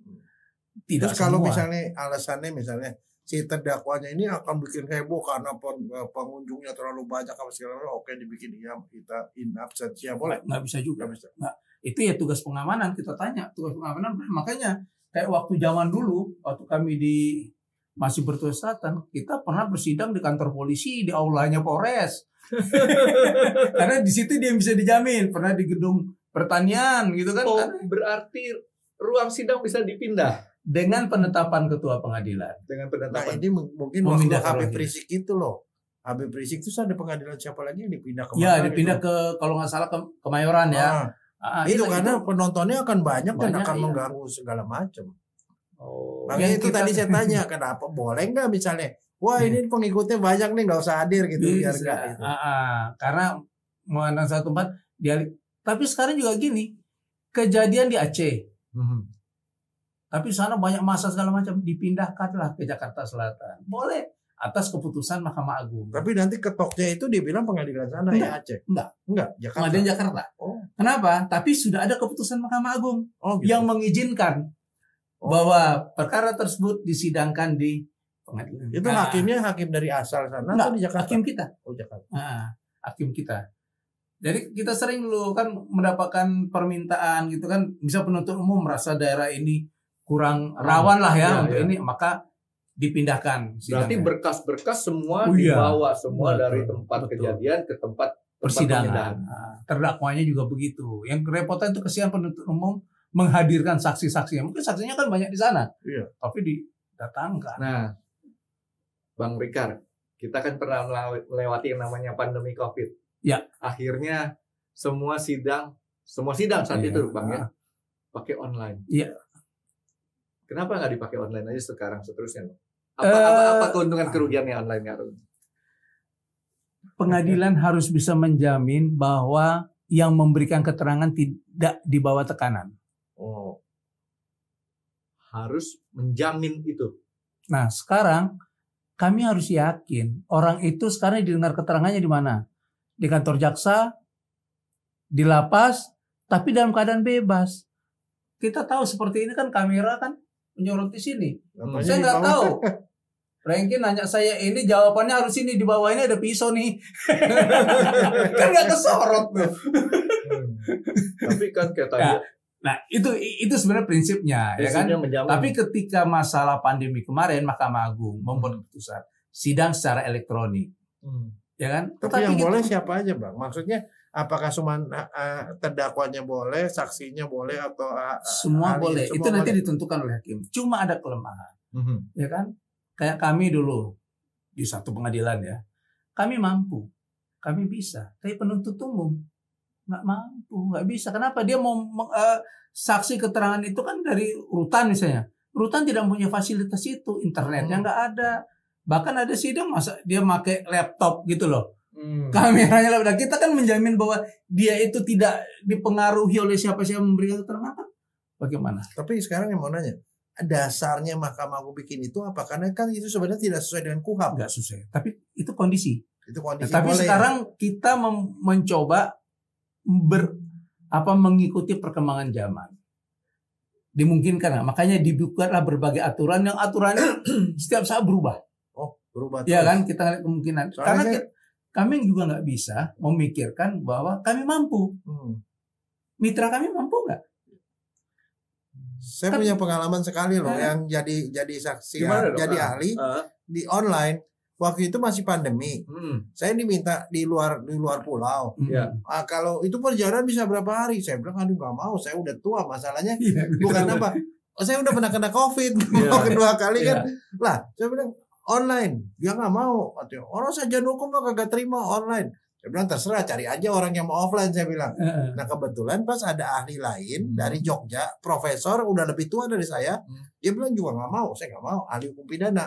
Tidak Terus kalau semua. misalnya alasannya misalnya si terdakwanya ini akan bikin heboh karena pengunjungnya terlalu banyak apa segala macam, oke dibikin kita in absentia boleh? Nggak bisa juga. Nggak bisa. Nah, itu ya tugas pengamanan, kita tanya tugas pengamanan. Makanya kayak waktu zaman dulu, waktu kami masih bertugas selatan, kita pernah bersidang di kantor polisi di aulanya Polres. Karena di situ dia bisa dijamin. Pernah di gedung pertanian gitu kan. Berarti ruang sidang bisa dipindah dengan penetapan ketua pengadilan. Dengan Nah penetapan. ini mungkin waktu Habib Rizik itu loh. Habib Rizik itu ada pengadilan siapa lagi yang dipindah ke mana? Ya dipindah ke, kalau nggak salah, ke Kemayoran ya. Itu karena penontonnya akan banyak dan akan iya. mengganggu segala macam. Makanya itu tadi saya tanya, kenapa boleh nggak misalnya? Wah ini pengikutnya banyak nih, nggak usah hadir gitu. Biar gitu. Karena mengenang satu tempat dia. Tapi sekarang juga gini, kejadian di Aceh. Tapi sana banyak massa segala macam, dipindahkanlah ke Jakarta Selatan. Boleh atas keputusan Mahkamah Agung. Tapi nanti ketoknya itu dia bilang pengadilan sana ya Aceh. Enggak, Jakarta. Pengadilan Jakarta. Kenapa? Tapi sudah ada keputusan Mahkamah Agung gitu. yang mengizinkan bahwa perkara tersebut disidangkan di pengadilan. Itu hakimnya hakim dari asal sana atau di Jakarta? Hakim kita. Oh, Jakarta. Hakim kita. Jadi kita sering dulu kan mendapatkan permintaan gitu kan, bisa penuntut umum merasa daerah ini kurang rawan lah ya untuk ini, maka dipindahkan sidangnya. Berarti berkas-berkas semua dibawa semua dari tempat kejadian ke tempat persidangan. Terdakwanya juga begitu. Yang kerepotan itu kesian penuntut umum menghadirkan saksi-saksinya. Mungkin saksinya kan banyak di sana. Iya. Tapi didatangkan. Nah, Bang Rikar, kita kan pernah melewati yang namanya pandemi Covid. Ya. Akhirnya semua sidang saat itu Bang ya, pakai online. Iya. Kenapa nggak dipakai online aja sekarang seterusnya? Apa keuntungan kerugiannya online Karun? Pengadilan harus bisa menjamin bahwa yang memberikan keterangan tidak di bawah tekanan. Harus menjamin itu. Nah, sekarang kami harus yakin orang itu sekarang didengar keterangannya di mana? Di kantor jaksa, di lapas, tapi dalam keadaan bebas. Kita tahu seperti ini kan kamera kan menyorot di sini. Saya nggak tahu. Franky nanya saya ini, jawabannya harus ini, di bawah ini ada pisau nih. Kan nggak kesorot tuh. Tapi kan kayak tadi. Nah itu sebenarnya prinsipnya, ya kan. Menjamin. Tapi ketika masalah pandemi kemarin, Mahkamah Agung membuat keputusan sidang secara elektronik, ya kan. Tapi yang boleh siapa aja Bang? Maksudnya apakah cuma terdakwanya boleh, saksinya boleh, atau semua boleh? Semua itu nanti ditentukan oleh hakim. Cuma ada kelemahan, ya kan. Kayak kami dulu di satu pengadilan ya, kami mampu, kami bisa, tapi penuntut umum nggak mampu, nggak bisa. Kenapa? Dia mau saksi keterangan itu kan dari rutan misalnya, rutan tidak punya fasilitas itu, internetnya nggak ada, bahkan ada sidang masa dia pakai laptop gitu loh, kameranya lah. Kita kan menjamin bahwa dia itu tidak dipengaruhi oleh siapa-siapa memberikan keterangan. Bagaimana? Tapi sekarang yang mau nanya, dasarnya Mahkamah Agung bikin itu apa? Karena kan itu sebenarnya tidak sesuai dengan KUHAP. Nggak sesuai. Tapi itu kondisi. Itu kondisi. Tapi boleh, sekarang kita mencoba mengikuti perkembangan zaman. Dimungkinkan, makanya dibuatlah berbagai aturan yang aturannya setiap saat berubah. Oh, berubah. Ya kan, kita lihat kemungkinan. Karena kami juga nggak bisa memikirkan bahwa kami mampu. Mitra kami mampu nggak? Saya punya pengalaman sekali loh yang jadi saksi, jadi ahli di online. Waktu itu masih pandemi. Saya diminta di luar pulau. Kalau itu perjalanan bisa berapa hari? Saya bilang aduh nggak mau, saya udah tua masalahnya. Bukan apa? Saya udah pernah kena COVID kedua kali kan. Lah, saya bilang online. Dia nggak mau. Orang sarjana hukum mah kagak terima online. Saya bilang terserah, cari aja orang yang mau offline, saya bilang. Nah kebetulan pas ada ahli lain dari Jogja, profesor udah lebih tua dari saya, dia bilang juga nggak mau, saya nggak mau, ahli hukum pidana.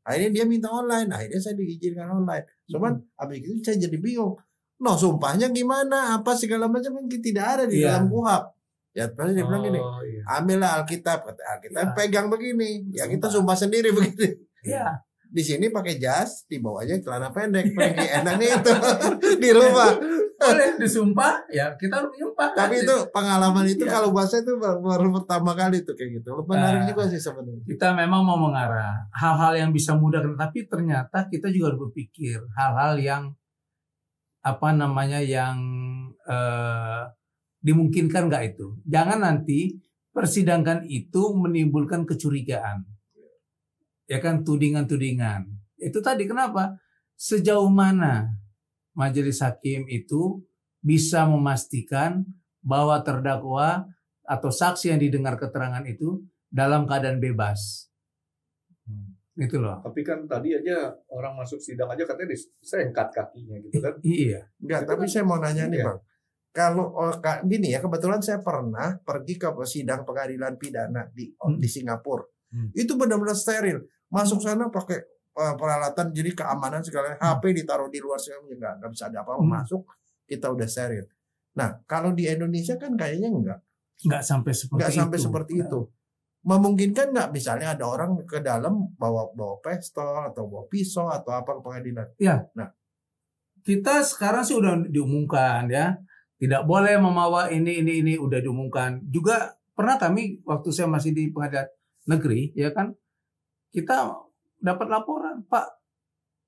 Akhirnya dia minta online, akhirnya saya diizinkan online. Cuman abis itu saya jadi bingung, sumpahnya gimana, apa segala macam yang tidak ada di dalam KUHP. Ya terus dia bilang gini, ambillah Alkitab, kata Alkitab pegang begini, ya kita sumpah sendiri begini. Di sini pakai jas, di bawahnya celana pendek, pergi enaknya itu di rumah. Boleh disumpah, ya kita harus menyumpah. Tapi itu pengalaman itu kalau bahasa itu baru pertama kali itu kayak gitu. Menarik juga sih sebenarnya. Kita memang mau mengarah hal-hal yang bisa mudah, tapi ternyata kita juga harus berpikir hal-hal yang yang dimungkinkan nggak itu. Jangan nanti persidangan itu menimbulkan kecurigaan. Ya kan, tudingan-tudingan. Itu tadi kenapa? Sejauh mana majelis hakim itu bisa memastikan bahwa terdakwa atau saksi yang didengar keterangan itu dalam keadaan bebas. Itu loh. Tapi kan tadi aja orang masuk sidang aja katanya disengkat kakinya gitu kan. Iya. Enggak, tapi saya mau nanya nih Bang. Kalau gini ya, kebetulan saya pernah pergi ke sidang pengadilan pidana di Singapura. Itu benar-benar steril. Masuk sana pakai peralatan jadi keamanan segala, HP ditaruh di luar segala, nggak bisa ada apa-apa. Masuk kita udah steril. Nah kalau di Indonesia kan kayaknya nggak sampai seperti itu. Memungkinkan nggak misalnya ada orang ke dalam bawa pistol atau bawa pisau atau apa ke pengadilan? Ya. Nah kita sekarang sih udah diumumkan ya, tidak boleh membawa ini udah diumumkan. Juga pernah kami waktu saya masih di pengadilan negeri ya kan, kita dapat laporan, Pak,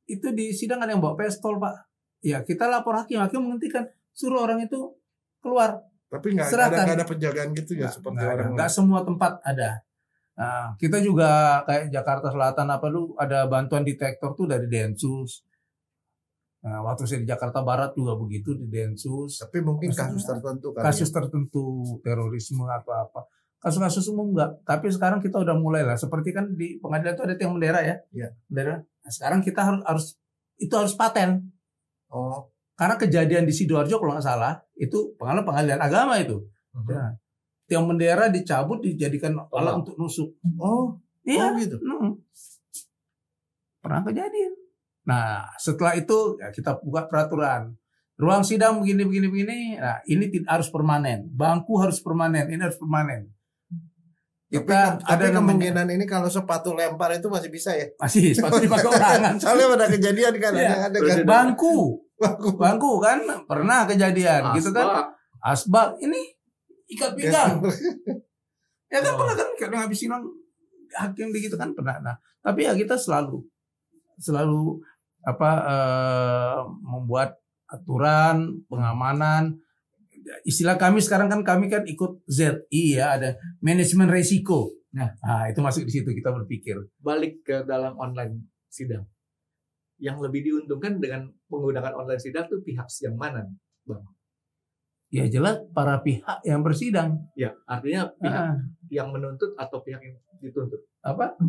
itu di sidang ada yang bawa pistol, Pak. Ya, kita lapor hakim menghentikan, suruh orang itu keluar. Tapi nggak ada penjagaan gitu ya, seperti orang. Nggak semua tempat ada. Nah, kita juga kayak Jakarta Selatan ada bantuan detektor tuh dari Densus. Nah, waktu saya di Jakarta Barat juga begitu di Densus. Tapi mungkin kasus tertentu kan. Kasus tertentu, terorisme atau apa. Kasus-kasus umum enggak, tapi sekarang kita udah mulai lah. Seperti kan di pengadilan itu ada tiang bendera ya. Iya. Bendera. Nah, sekarang kita harus paten. Oh. Karena kejadian di Sidoarjo kalau nggak salah itu pengadilan agama itu. Ya. Tiang bendera dicabut dijadikan alat untuk nusuk. Oh. Iya. Oh gitu. Pernah kejadian. Nah setelah itu ya kita buka peraturan. Ruang sidang begini. Nah ini harus permanen. Bangku harus permanen. Ini harus permanen. Tapi ada kemungkinan ini kalau sepatu lempar itu masih bisa ya? Masih sepatu dipakai orangan. Soalnya ada kejadian kan ya, ada kan. Bangku kan pernah kejadian gitu kan. Asbak ini ikat pinggang. Ya kan pernah kan kalau ngabisin hakim begitu kan pernah. Nah, tapi ya kita selalu membuat aturan pengamanan. Istilah kami sekarang kan kami ikut ZI ya, ada manajemen resiko. Nah, itu masuk di situ kita berpikir. Balik ke dalam online sidang. Yang lebih diuntungkan dengan menggunakan online sidang tuh pihak yang mana, Bang? Ya jelas para pihak yang bersidang. Ya, artinya pihak yang menuntut atau pihak yang dituntut. Apa?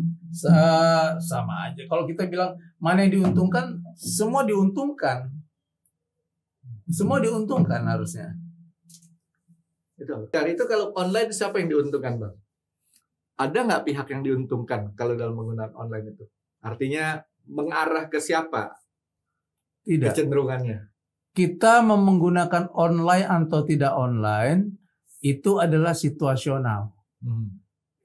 Sama aja. Kalau kita bilang mana yang diuntungkan, semua diuntungkan. Semua diuntungkan harusnya. Dari itu kalau online siapa yang diuntungkan, Bang? Ada nggak pihak yang diuntungkan kalau dalam menggunakan online itu? Artinya mengarah ke siapa? Tidak. Kecenderungannya. Kita menggunakan online atau tidak online itu adalah situasional.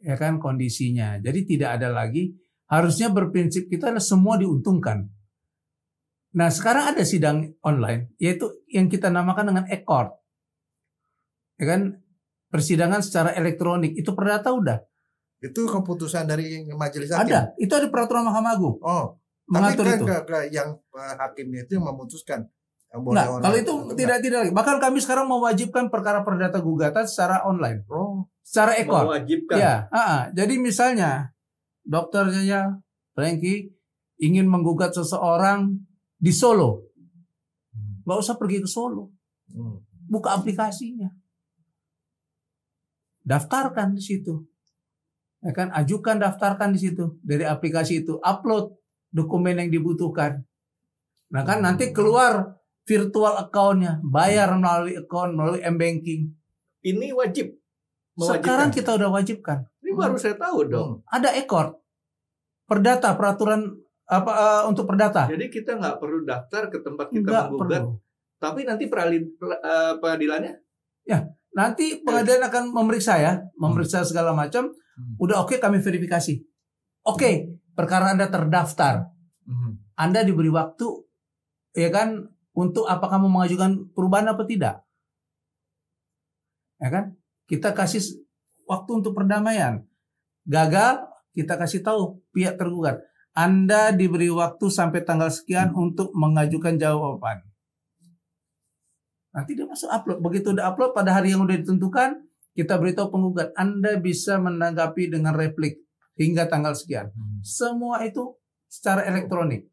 Ya kan kondisinya. Jadi tidak ada lagi, harusnya berprinsip kita semua diuntungkan. Nah sekarang ada sidang online, yaitu yang kita namakan dengan e-court. ya kan, persidangan secara elektronik, itu perdata udah. Itu keputusan dari majelis hakim. Ada, itu ada peraturan Mahkamah Agung. Oh, mengatur tapi itu. yang hakimnya itu yang memutuskan. Nah, kalau itu tidak lagi. Bahkan kami sekarang mewajibkan perkara perdata gugatan secara online. Oh, secara ekor. Mewajibkan. Ya, jadi misalnya Dokter Jaya, Franky ingin menggugat seseorang di Solo. Nggak usah pergi ke Solo. Buka aplikasinya. Daftarkan di situ. Ya kan, ajukan, daftarkan di situ. Dari aplikasi itu upload dokumen yang dibutuhkan. Nah kan nanti keluar virtual account-nya, bayar melalui account, melalui m-banking. Ini wajib. Sekarang kita udah wajibkan. Ini baru saya tahu dong. Ada ekor perdata, peraturan untuk perdata. Jadi kita nggak perlu daftar ke tempat kita Nggak menggugat. perlu. Tapi nanti pengadilannya? Ya, nanti pengadilan akan memeriksa memeriksa segala macam. Udah oke, kami verifikasi. Oke, perkara Anda terdaftar. Anda diberi waktu, ya kan, untuk apakah mau mengajukan perubahan apa tidak. Ya kan? Kita kasih waktu untuk perdamaian. Gagal, kita kasih tahu pihak tergugat. Anda diberi waktu sampai tanggal sekian untuk mengajukan jawaban. Nanti dia masuk upload. Begitu udah upload pada hari yang udah ditentukan, kita beritahu penggugat, Anda bisa menanggapi dengan replik hingga tanggal sekian. Semua itu secara elektronik.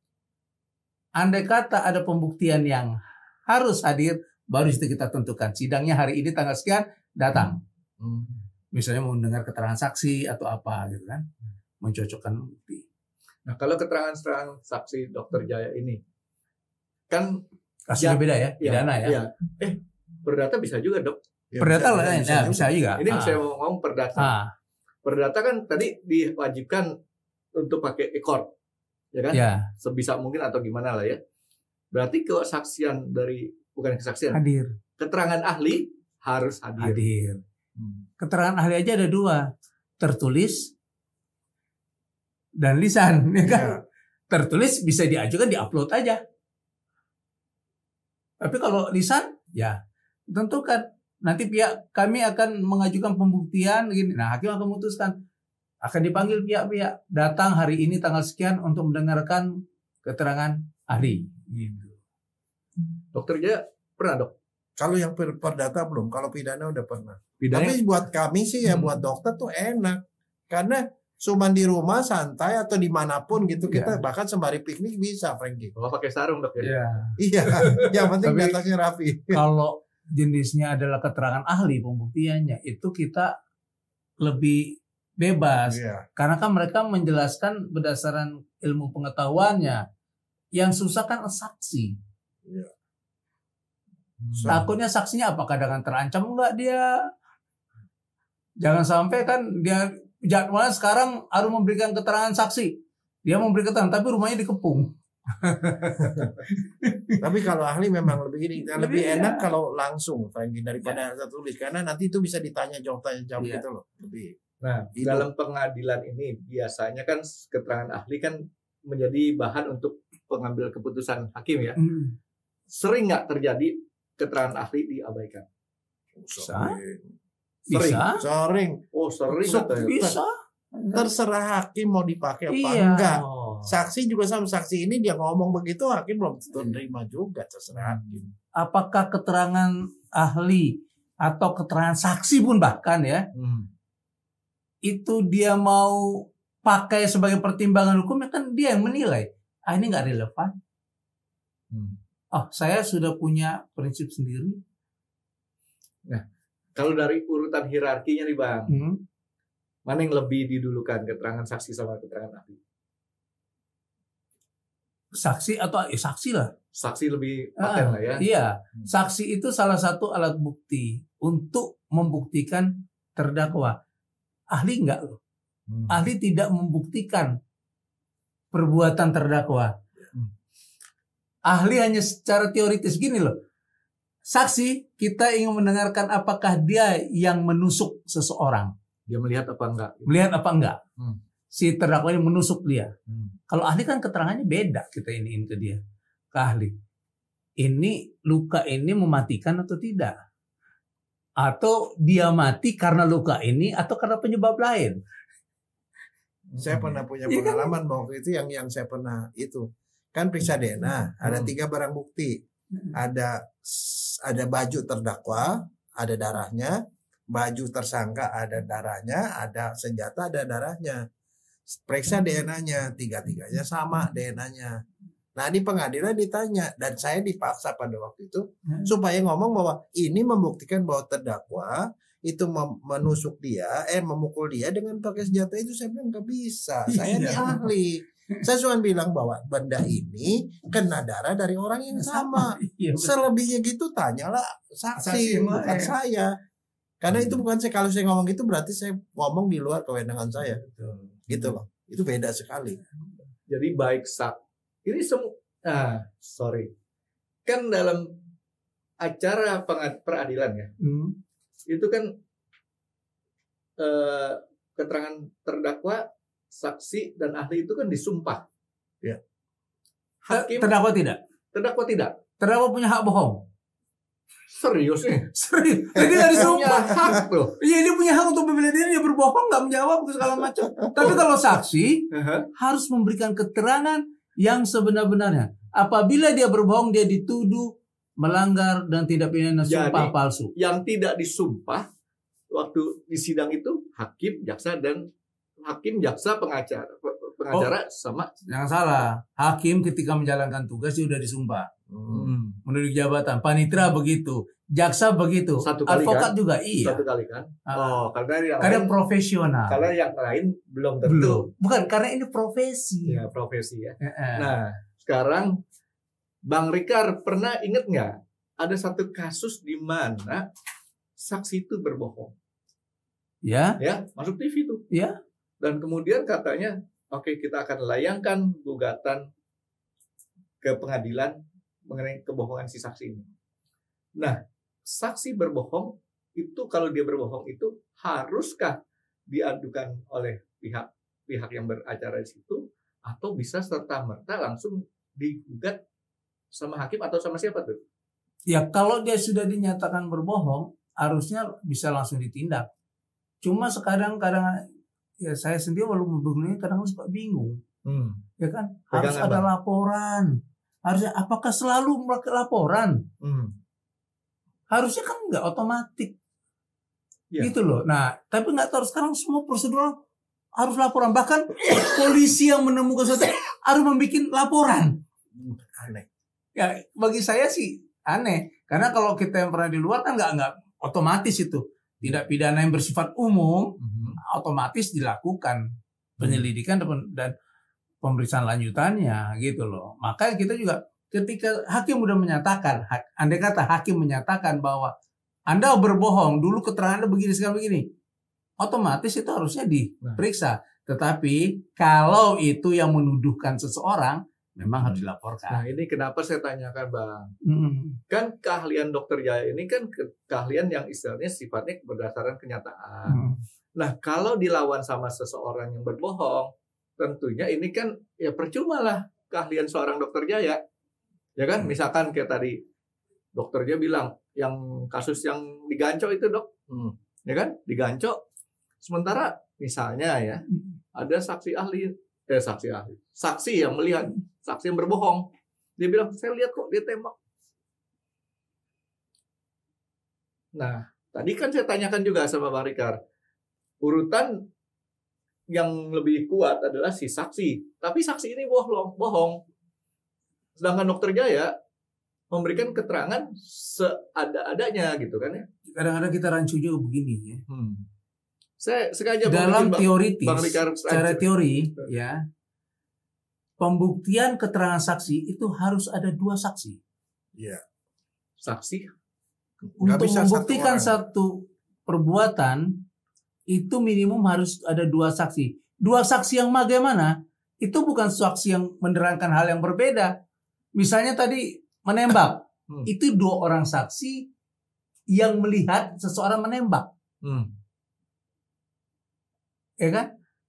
Andai kata ada pembuktian yang harus hadir, baru itu kita tentukan. Sidangnya hari ini tanggal sekian, datang. Misalnya mau mendengar keterangan saksi atau apa gitu kan. Mencocokkan bukti. Nah, kalau keterangan saksi Dokter Jaya ini kan kasusnya beda ya, pidana ya. Iya. Perdata bisa juga, Dok. Ya, perdata lah, bisa juga. Ini saya mau ngomong perdata. Perdata kan tadi diwajibkan untuk pakai ekor. Ya kan? Ya. Sebisa mungkin atau gimana lah ya. Berarti kesaksian dari, bukan kesaksian, hadir. Keterangan ahli harus hadir. Keterangan ahli aja ada 2, tertulis dan lisan, ya kan? Ya. Tertulis bisa diajukan, diupload aja. Tapi kalau lisan, ya tentukan nanti pihak kami akan mengajukan pembuktian gini. Nah, hakim akan memutuskan. Akan dipanggil pihak-pihak, datang hari ini tanggal sekian untuk mendengarkan keterangan ahli. Gitu. Dokter Jaya pernah, Dok? Kalau yang perdata belum, kalau pidana udah pernah. Pidana? Tapi buat kami sih buat dokter tuh enak. Karena cuma di rumah santai atau dimanapun gitu, kita bahkan sembari piknik bisa, Franky. Kalau pakai sarung, Dok ya? Iya, yang penting datangnya rapi. Kalau jenisnya adalah keterangan ahli, pembuktiannya itu kita lebih bebas, karena kan mereka menjelaskan berdasarkan ilmu pengetahuannya. Yang susah kan saksi. Takutnya saksinya apakah dengan terancam enggak dia? Jangan sampai kan dia jadwalnya sekarang harus memberikan keterangan saksi. Dia memberi keterangan tapi rumahnya dikepung. Tapi kalau ahli memang lebih enak kalau langsung daripada tertulis, karena nanti itu bisa ditanya jawab gitu loh. Lebih. Nah, dalam pengadilan ini biasanya kan keterangan ahli kan menjadi bahan untuk pengambil keputusan hakim ya. Sering nggak terjadi keterangan ahli diabaikan? Sering. Oh, sering. Bisa. Terserah hakim mau dipakai apa enggak. Saksi juga sama, saksi ini dia ngomong begitu, hakim belum tentu terima juga, terserah hakim. Apakah keterangan ahli atau keterangan saksi pun bahkan ya, itu dia mau pakai sebagai pertimbangan hukum, kan dia yang menilai. Ini nggak relevan. Saya sudah punya prinsip sendiri. Nah, kalau dari urutan hierarkinya nih Bang, mana yang lebih didulukan, keterangan saksi sama keterangan ahli? Saksi atau saksi lah. Saksi lebih paten lah ya. Iya, saksi itu salah satu alat bukti untuk membuktikan terdakwa. Ahli enggak loh. Ahli tidak membuktikan perbuatan terdakwa. Ahli hanya secara teoritis gini loh. Saksi kita ingin mendengarkan apakah dia yang menusuk seseorang. Dia melihat apa enggak? Melihat apa enggak. Si terdakwa ini menusuk dia. Kalau ahli kan keterangannya beda, kita iniin ke dia. Ke ahli. Ini luka ini mematikan atau tidak? atau dia mati karena luka ini atau karena penyebab lain. Saya pernah punya pengalaman waktu itu yang saya pernah itu kan periksa DNA, ada 3 barang bukti, ada baju terdakwa, ada darahnya, baju tersangka ada darahnya, ada senjata ada darahnya. Periksa DNA-nya, 3-3-nya sama DNA-nya. Nah di pengadilan ditanya dan saya dipaksa pada waktu itu supaya ngomong bahwa ini membuktikan bahwa terdakwa itu menusuk dia, memukul dia dengan pakai senjata itu. Saya bilang nggak bisa, saya ini ahli. Saya cuma bilang bahwa benda ini kena darah dari orang yang sama. Selebihnya gitu tanyalah saksi bukan saya. Karena itu bukan saya, kalau saya ngomong gitu berarti saya ngomong di luar kewenangan saya. Gitu loh. Itu beda sekali. Jadi baik ini kan dalam acara peradilan ya, itu kan keterangan terdakwa, saksi dan ahli itu kan disumpah. Ya. Hakim terdakwa tidak. Terdakwa punya hak bohong. Serius nih? Serius. Jadi nggak disumpah. Hak loh. Iya, dia punya hak untuk membela diri, dia berbohong, nggak menjawab segala macam. Tapi kalau saksi harus memberikan keterangan yang sebenar-benarnya. Apabila dia berbohong, dia dituduh melanggar dan tidak pidana sumpah palsu. Yang tidak disumpah waktu di sidang itu hakim, jaksa, pengacara sama. Jangan salah, hakim ketika menjalankan tugas dia sudah disumpah. Menduduki jabatan, panitera begitu, jaksa begitu, advokat kan? Juga iya. Satu kali kan? Karena lain, profesional. Karena yang lain belum tentu. Bukan, karena ini profesi. Ya, profesi ya. Nah, sekarang Bang Rikar pernah ingat nggak ada satu kasus di mana saksi itu berbohong? Ya. Ya, masuk TV tuh. Ya. Dan kemudian katanya, oke, kita akan layangkan gugatan ke pengadilan mengenai kebohongan si saksi ini. Nah, saksi berbohong itu, kalau dia berbohong itu haruskah diadukan oleh pihak yang beracara di situ, atau bisa serta-merta langsung digugat sama hakim atau sama siapa tuh? Ya, kalau dia sudah dinyatakan berbohong, harusnya bisa langsung ditindak. Cuma sekarang kadang ya saya sendiri walaupun begini kadang suka bingung. Ya kan? Harus ada laporan. Harusnya apakah selalu melakukan laporan? Harusnya kan enggak otomatis. Ya. Gitu loh. Nah, tapi enggak tahu sekarang semua prosedur harus laporan. Bahkan polisi yang menemukan sesuatu harus membuat laporan. Aneh. Ya, bagi saya sih aneh. Karena kalau kita yang pernah di luar kan enggak otomatis itu. Tindak pidana yang bersifat umum otomatis dilakukan penyelidikan dan pemeriksaan lanjutannya gitu loh. Maka kita juga ketika hakim sudah menyatakan, andai kata hakim menyatakan bahwa Anda berbohong, dulu keterangan Anda begini sekarang begini, otomatis itu harusnya diperiksa. Tetapi kalau itu yang menuduhkan seseorang, memang harus dilaporkan. Nah, ini kenapa saya tanyakan, Bang. Kan keahlian Dokter Jaya ini kan keahlian yang istilahnya sifatnya berdasarkan kenyataan. Nah, kalau dilawan sama seseorang yang berbohong, tentunya ini kan ya percuma lah keahlian seorang Dokter Jaya. Ya kan? Misalkan kayak tadi Dokter Jaya bilang yang kasus yang digancok itu, Dok. Ya kan? Digancok. Sementara misalnya ya, ada saksi yang melihat, saksi yang berbohong. Dia bilang, saya lihat kok dia tembak. Nah, tadi kan saya tanyakan juga sama Bang Rikar, urutan yang lebih kuat adalah si saksi. Tapi saksi ini bohong. Sedangkan Dokter Jaya memberikan keterangan seada-adanya gitu kan ya. Kadang-kadang kita rancu juga begini ya. Saya sengaja dalam teoritis, secara teori ya, pembuktian keterangan saksi itu harus ada 2 saksi. Iya. Saksi untuk membuktikan satu perbuatan itu minimum harus ada 2 saksi. 2 saksi yang bagaimana? Itu bukan saksi yang menerangkan hal yang berbeda. Misalnya tadi menembak, itu 2 orang saksi yang melihat seseorang menembak. Ya kan?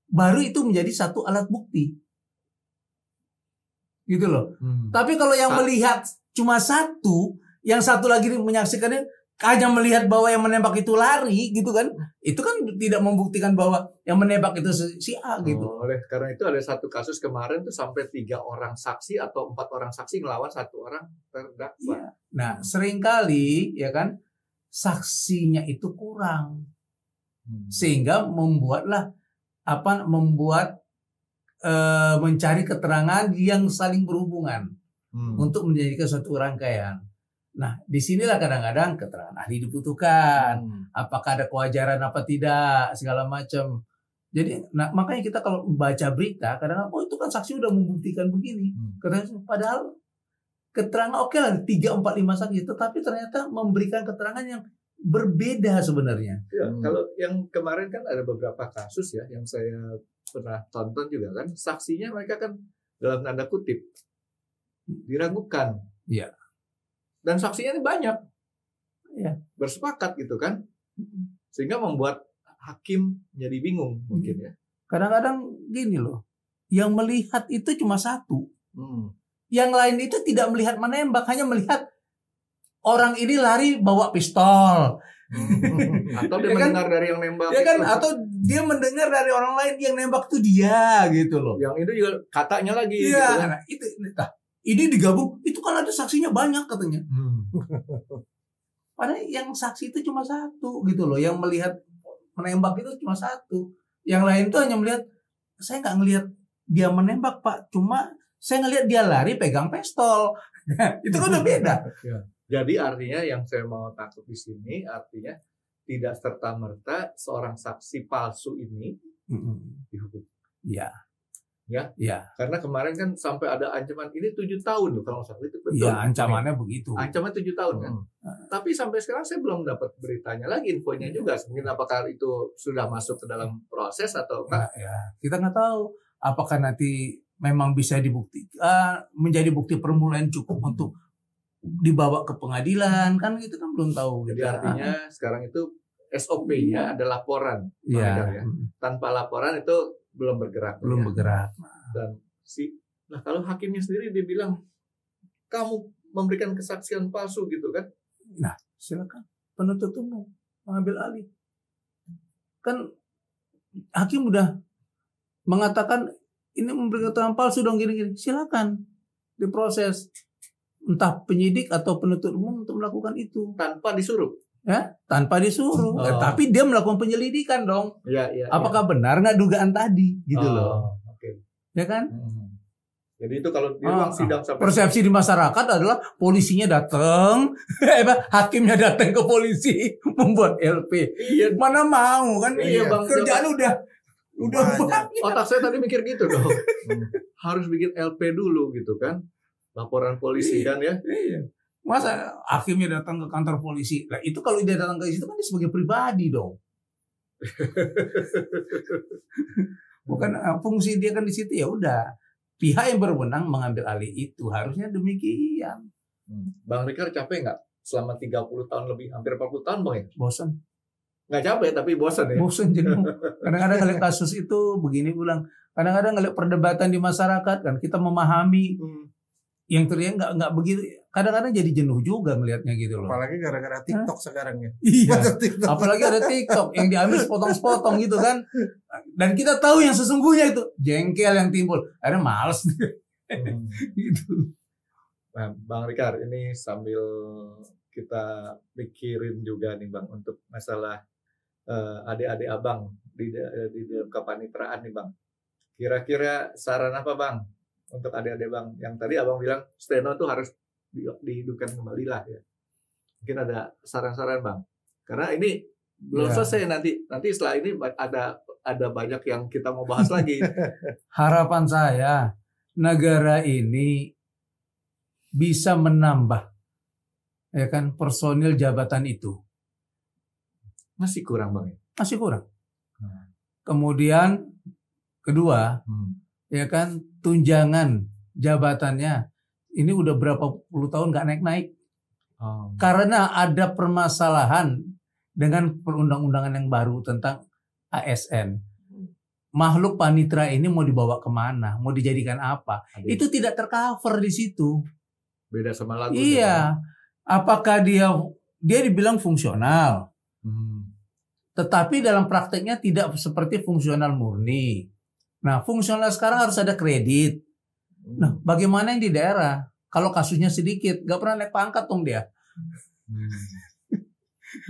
Baru itu menjadi satu alat bukti. Gitu loh. Tapi kalau yang melihat cuma satu, yang satu lagi menyaksikannya, hanya melihat bahwa yang menembak itu lari gitu kan, itu kan tidak membuktikan bahwa yang menembak itu si A gitu. Oleh karena itu ada satu kasus kemarin tuh sampai 3 orang saksi atau 4 orang saksi ngelawan 1 orang terdakwa. Iya. Nah seringkali ya kan saksinya itu kurang, sehingga mencari keterangan yang saling berhubungan untuk menjadikan suatu rangkaian. Nah, disinilah kadang-kadang keterangan ahli dibutuhkan. Apakah ada kewajaran apa tidak, segala macam. Jadi, makanya kita kalau baca berita, kadang-kadang, itu kan saksi udah membuktikan begini. Padahal keterangan oke lah, 3, 4, 5 saksi, tetapi ternyata memberikan keterangan yang berbeda sebenarnya. Ya, kalau yang kemarin kan ada beberapa kasus ya, yang saya pernah tonton juga kan, saksinya mereka kan dalam tanda kutip diragukan. Iya. Dan saksinya ini banyak, bersepakat gitu kan, sehingga membuat hakim jadi bingung mungkin ya. Kadang-kadang gini loh, yang melihat itu cuma 1, yang lain itu tidak melihat menembak, hanya melihat orang ini lari bawa pistol, atau dia mendengar dari yang nembak, ya kan, atau dia mendengar dari orang lain yang nembak itu dia gitu loh. Yang itu juga katanya lagi. Iya, gitu kan. Ini digabung, itu kan ada saksinya banyak katanya. Padahal yang saksi itu cuma 1 gitu loh. Yang melihat menembak itu cuma 1. Yang lain tuh hanya melihat, saya nggak ngelihat dia menembak Pak, cuma saya ngelihat dia lari pegang pistol. Itu kan udah beda. Jadi artinya yang saya mau takut di sini, artinya tidak serta-merta seorang saksi palsu ini dihukum. Ya. Karena kemarin kan sampai ada ancaman ini 7 tahun loh kalau salah itu betul. Iya, ancamannya begitu. Ancaman 7 tahun kan. Tapi sampai sekarang saya belum dapat beritanya lagi, infonya juga. Mungkin apakah itu sudah masuk ke dalam proses atau enggak? Kita nggak tahu apakah nanti memang bisa dibuktikan menjadi bukti permulaan cukup untuk dibawa ke pengadilan, kan itu kan belum tahu. Jadi artinya sekarang itu SOP-nya ada laporan. Ya. Tanpa laporan itu belum bergerak. Dan kalau hakimnya sendiri dia bilang kamu memberikan kesaksian palsu gitu kan? Nah, silakan penuntut umum mengambil alih. Kan hakim udah mengatakan ini memberikan keterangan palsu dong gini-gini. Silakan diproses, entah penyidik atau penuntut umum untuk melakukan itu tanpa disuruh. Ya, tanpa disuruh. Tapi dia melakukan penyelidikan dong. Iya. Apakah benar nggak dugaan tadi, gitu loh. Okay. Ya kan? Jadi itu kalau di ruang sidang sampai persepsi di masyarakat adalah polisinya datang, hakimnya datang ke polisi membuat LP. Iya. Mana mau kan? Iya, Bang. Kerjaan udah banyak. Otak saya tadi mikir gitu dong. Harus bikin LP dulu gitu kan? Laporan polisi kan ya? Iya. Masa hakimnya datang ke kantor polisi? Nah, itu kalau dia datang ke situ kan dia sebagai pribadi dong. Bukan fungsi dia kan di situ, ya udah. Pihak yang berwenang mengambil alih itu, harusnya demikian. Bang Rikar capek nggak selama 30 tahun lebih, hampir 40 tahun Bang ya? Bosan. Nggak capek tapi bosan ya? Bosan jenuh. Kadang-kadang ngeliat kasus itu begini pulang. Kadang-kadang ngeliat perdebatan di masyarakat kan, kita memahami yang ternyata nggak begitu. Kadang-kadang jadi jenuh juga ngelihatnya gitu loh. Apalagi gara-gara TikTok sekarang ya. Iya. Apalagi ada TikTok yang diambil sepotong-sepotong gitu kan. Dan kita tahu yang sesungguhnya itu jengkel yang timbul. Akhirnya males. Gitu. Nah, Bang Rikar, ini sambil kita pikirin juga nih Bang untuk masalah adik-adik Abang di dalam kepanitraan nih Bang. Kira-kira saran apa Bang untuk adik-adik Bang? Yang tadi Abang bilang steno tuh harus dihidupkan kembali lah ya. Mungkin ada saran-saran Bang. Karena ini belum selesai, nanti setelah ini ada banyak yang kita mau bahas lagi. Harapan saya negara ini bisa menambah ya kan personil jabatan itu. Masih kurang Bang ya? Masih kurang. Kemudian kedua ya kan tunjangan jabatannya ini udah berapa puluh tahun nggak naik-naik. Karena ada permasalahan dengan perundang-undangan yang baru tentang ASN. Makhluk panitra ini mau dibawa kemana? Mau dijadikan apa? Itu tidak tercover di situ. Beda sama lagu. Iya. Apakah dia dia dibilang fungsional. Tetapi dalam prakteknya tidak seperti fungsional murni. Nah, fungsional sekarang harus ada kredit. Nah, bagaimana yang di daerah? Kalau kasusnya sedikit, gak pernah naik pangkat dong dia.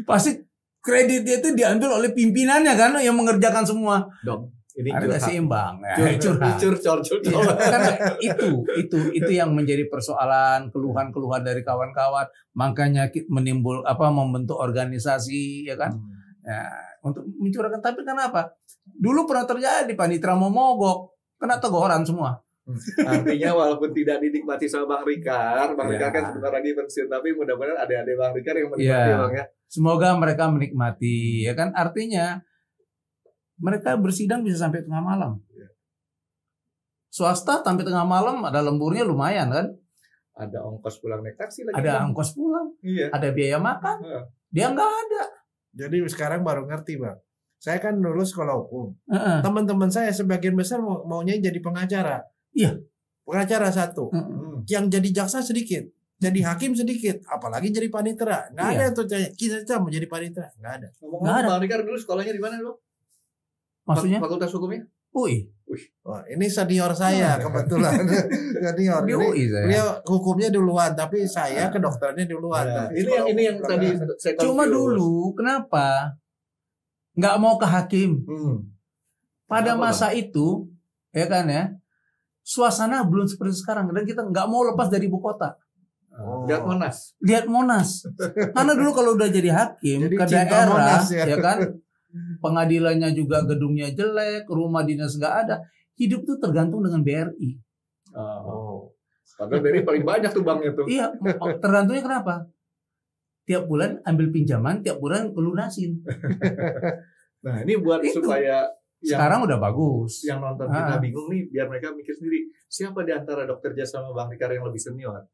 Pasti kredit dia itu diambil oleh pimpinannya kan, yang mengerjakan semua. Dong, ini ada seimbang. Curhat. Karena itu yang menjadi persoalan, keluhan-keluhan dari kawan-kawan. Makanya membentuk organisasi, ya kan? Ya, untuk mencurahkan. Tapi kenapa? Dulu pernah terjadi panitera mau mogok, kena teguran semua. Artinya walaupun tidak dinikmati sama Bang Rikar kan sebentar lagi pensiun, tapi mudah-mudahan adik-adik Bang Rikar yang menikmati Bang ya. Semoga mereka menikmati, ya kan? Artinya mereka bersidang bisa sampai tengah malam. Swasta sampai tengah malam ada lemburnya lumayan kan? Ada ongkos pulang naik taksi lagi. Ada ongkos pulang, ada biaya makan. Dia nggak ada. Jadi sekarang baru ngerti Bang. Saya kan lulus sekolah hukum. Teman-teman saya sebagian besar maunya jadi pengacara. Iya. Pengacara satu. Yang jadi jaksa sedikit. Jadi hakim sedikit. Apalagi jadi panitera. Nggak ada tuh kita mau jadi panitera. Nggak ada. Ngomong-ngomong Bang Rikar dulu sekolahnya di mana Bang? Maksudnya? Fakultas hukumnya? UI. Wah, ini senior saya kebetulan. Senior. Di UI saya. Dia hukumnya duluan, tapi saya kedokterannya duluan. Nah, ini yang tadi saya cuma dulu kenapa nggak mau ke hakim? Pada masa itu, ya kan ya, suasana belum seperti sekarang dan kita nggak mau lepas dari ibu kota. Lihat Monas. Karena dulu kalau udah jadi hakim ke daerah, Monas, ya kan, pengadilannya juga gedungnya jelek, rumah dinas nggak ada. Hidup tuh tergantung dengan BRI. Padahal BRI paling banyak tuh banknya tuh. Iya, tergantungnya kenapa? Tiap bulan ambil pinjaman, tiap bulan lunasin. Nah ini buat supaya sekarang udah bagus. Yang nonton kita bingung nih, biar mereka mikir sendiri. Siapa di antara Dokter Jaya sama Bang Rikar yang lebih senior?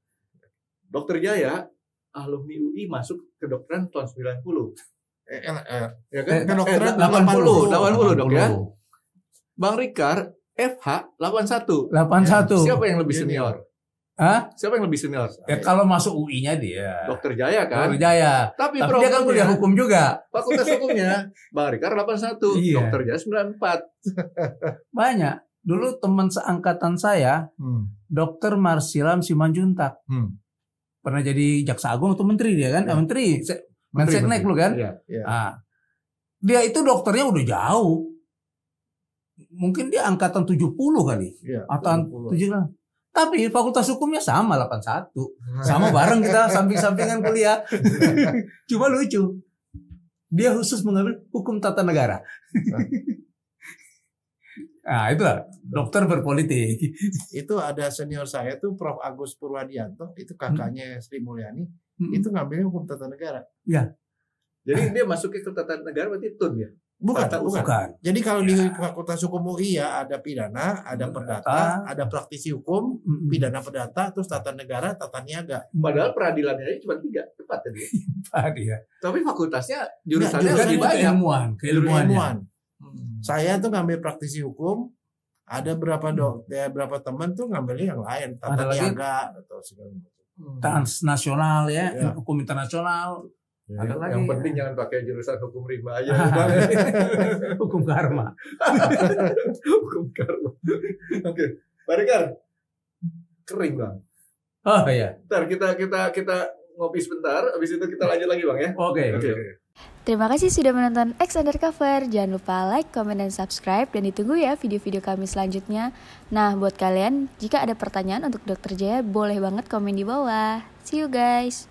Dokter Jaya, alumni UI masuk kedokteran tahun 90. Ya kan? Kedokteran 80 dok ya. Bang Rikar FH 81. Siapa yang lebih senior? Siapa yang lebih senior? Ya kalau masuk UI-nya dia. Dokter Jaya kan? Dokter Jaya. Tapi dia kan kuliah hukum juga. Fakultas hukumnya Bang Rikar 81, Dokter Jaya 94. Banyak. Dulu teman seangkatan saya, Dokter Marsilam Simanjuntak. Pernah jadi jaksa agung atau menteri dia kan? Menteri. Menseknek lu kan? Dia itu dokternya udah jauh. Mungkin dia angkatan 70 kali. Atau 70. Tapi fakultas hukumnya sama 81. Sama bareng kita samping-sampingan kuliah. Cuma lucu. Dia khusus mengambil hukum tata negara. Nah, itulah dokter berpolitik. Itu ada senior saya tuh Prof. Agus Purwadianto, itu kakaknya Sri Mulyani, itu ngambilnya hukum tata negara. Iya. Jadi dia masuk ke tata negara berarti TUN ya? Bukan. Jadi kalau di Fakultas Hukum UI ya ada pidana, ada perdata, ada praktisi hukum, pidana perdata, terus tata negara, tata niaga. Padahal peradilannya cuma 3, tepat tadi. Ya. Tapi fakultasnya jurusannya lebih banyak. Keilmuan. Saya tuh ngambil praktisi hukum, ada berapa teman tuh ngambilnya yang lain, tata niaga atau segala macam. Transnasional ya, hukum internasional. Ada lagi. Yang penting jangan pakai jurusan hukum rimba aja. Hukum karma. Hukum karma. Oke, Pak Rikar. Kering Bang. Oh iya. Ntar kita ngopi sebentar, habis itu kita lanjut lagi Bang ya. Oke. Terima kasih sudah menonton X Undercover. Jangan lupa like, comment, dan subscribe. Dan ditunggu ya video-video kami selanjutnya. Nah, buat kalian, jika ada pertanyaan untuk Dokter Jaya, boleh banget komen di bawah. See you guys.